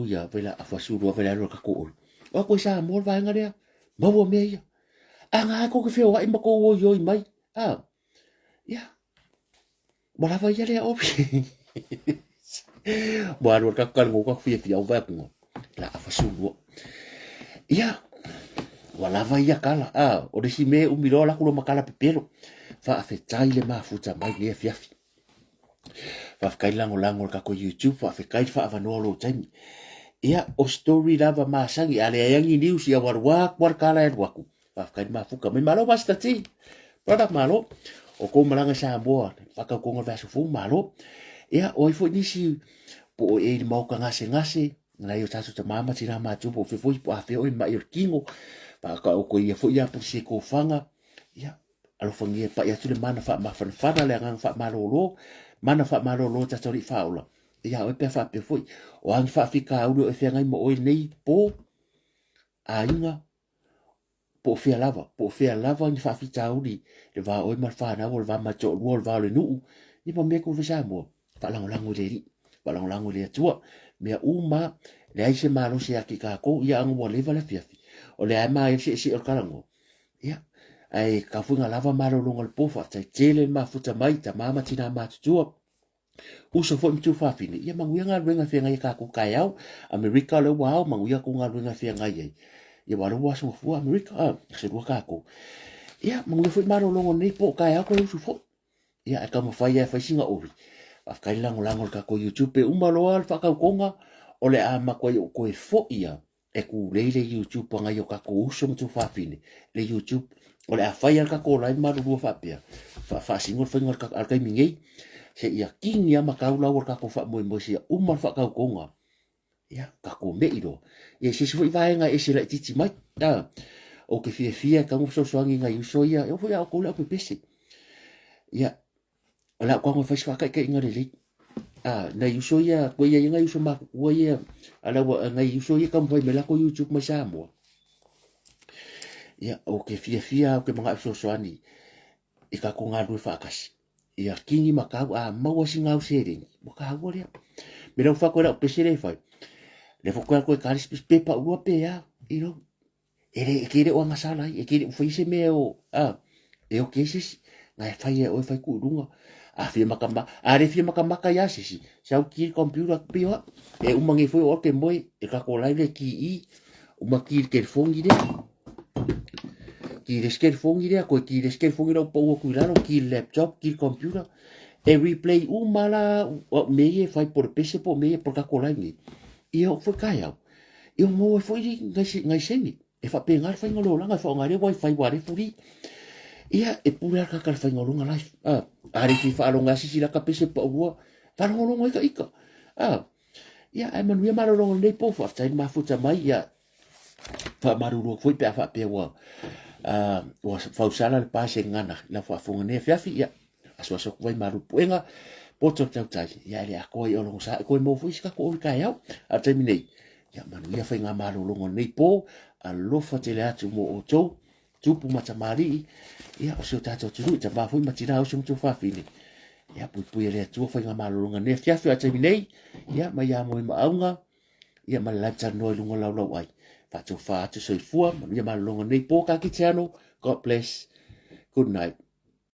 ia vela a fa su ro vela ro ka ko o ko sa mo va nga ria ma wo me ia anga ko ke fe o ai ma ko wo yo mai ia ma la va ia le o bo ro ka ka ngo ko fi o va ko la a fa su ro ia wala vai ia kala o le si me umiro la kulo makala pepero fa afetai le mafuta mai le fiafi fa kai lango ka ko YouTube fa kai fa avano lo taimi ia o story lava masangi ale yangi news ia warwa kala e waku fa kai mafuka me malo basta ti para malo o ko malanga sa boa fa ka ko ngova fu malo ia o ifo nisi po e mau ka ngase na yo tasu te mama tira ma tu po fo po afe o mai kingo pa ka o ko ia fo ia po se ko fanga ia alo fangia pa ia tu le mana fa ma fa le ngang fa malolo mana fa malolo ta tori faula ia o pe fa pe fo o ang fa fika u e fenga mo o nei po ainga po fe lava ni fa fita u le va o ma fa na o va ma to o va le nu ni pa me ko fa mo fa lango le tua me uma le ai se malo se aki ka ko ia ang wo le va le fiafi o le ai mai se o kalango ia ai ka funga lava malo longa le pofa tai tele ma futa mai ta mama tina ma tua uso fo mtu fa fini ia manguia nga renga fenga ka ku kai au america le wow manguia ku nga renga fenga ia ia waru waso fu america se ro ka ku ia manguia fo malo longa nei po kai au ko uso fo ia ka mo fa ia fa singa ovi afkai lango ka ko YouTube pe umalo al fa ka konga ole a ma ko e fo ia e ku le YouTube nga yo ka ko uso mtu fa fini le YouTube ole a fa ia ka ko lai ma ru fa pe fa singo fa ngor ka al kai mingi se ia king ia ma ka ula ka ko fa mo sia umar fa ka konga ia ka ko me iro e se foi vai nga e se la titi mai o ke fia ka mo so ngi nga yuso ia e foi a ko la pe pesi ia ala ko ngo fa ka ngare le na yuso ia ko ia nga yuso ma ko ia ala nga yuso ia ka mo me la ko YouTube ma sa mo ia o ke fia o ke mga so ani e ka ko nga ru fa kasi ia kingi makau mau singa u sering boka agora me não fa ko la pe sere fa le fo ko karis pe pa u pe ya ino ere kire o ngasala e kire foi se me o e o que se ngai fa ye o fa ku runga fi makama fi makama ka ya si sa ki computer pe o e o mangi foi o ke moi e ka ko la le ki i o maki ke fongi de ki resker fongi de ko ki resker fongi no po ku la ki laptop ki computer e replay mala me e fai por pese po me por ka ko la ni e o foi kaya e o mo foi ngai seni e fa pengar fai ngolo langa fa ngare wifi ware furi ia e pura ka fai ngolo nga live ari fi fa longa si la ka pese po wo fa ngolo ngai ka ika ia e manu maro lo nei po fa tai ma futa mai ia fa maru lo foi pe fa pe wa fa usala le pase ngana la fa fonga ne fiafi ia aso vai maru puenga poto tau ia le a ko i ono sa ko mo fu ska ko ka ia a terminei ia manu ia fa nga maru lo nei po a lo fa te le atu mo o tou tupu matamari ia o seo tatou tulu ta mafui matina o sum tu fafini ia pui le tu fa nga malunga ne fiafi ata nei ia ma ia mo ma aunga ia ma la ta no lunga lau lau ai fa tu fa tu soi fua ia malunga nei po ka ki tiano. God bless. Good night.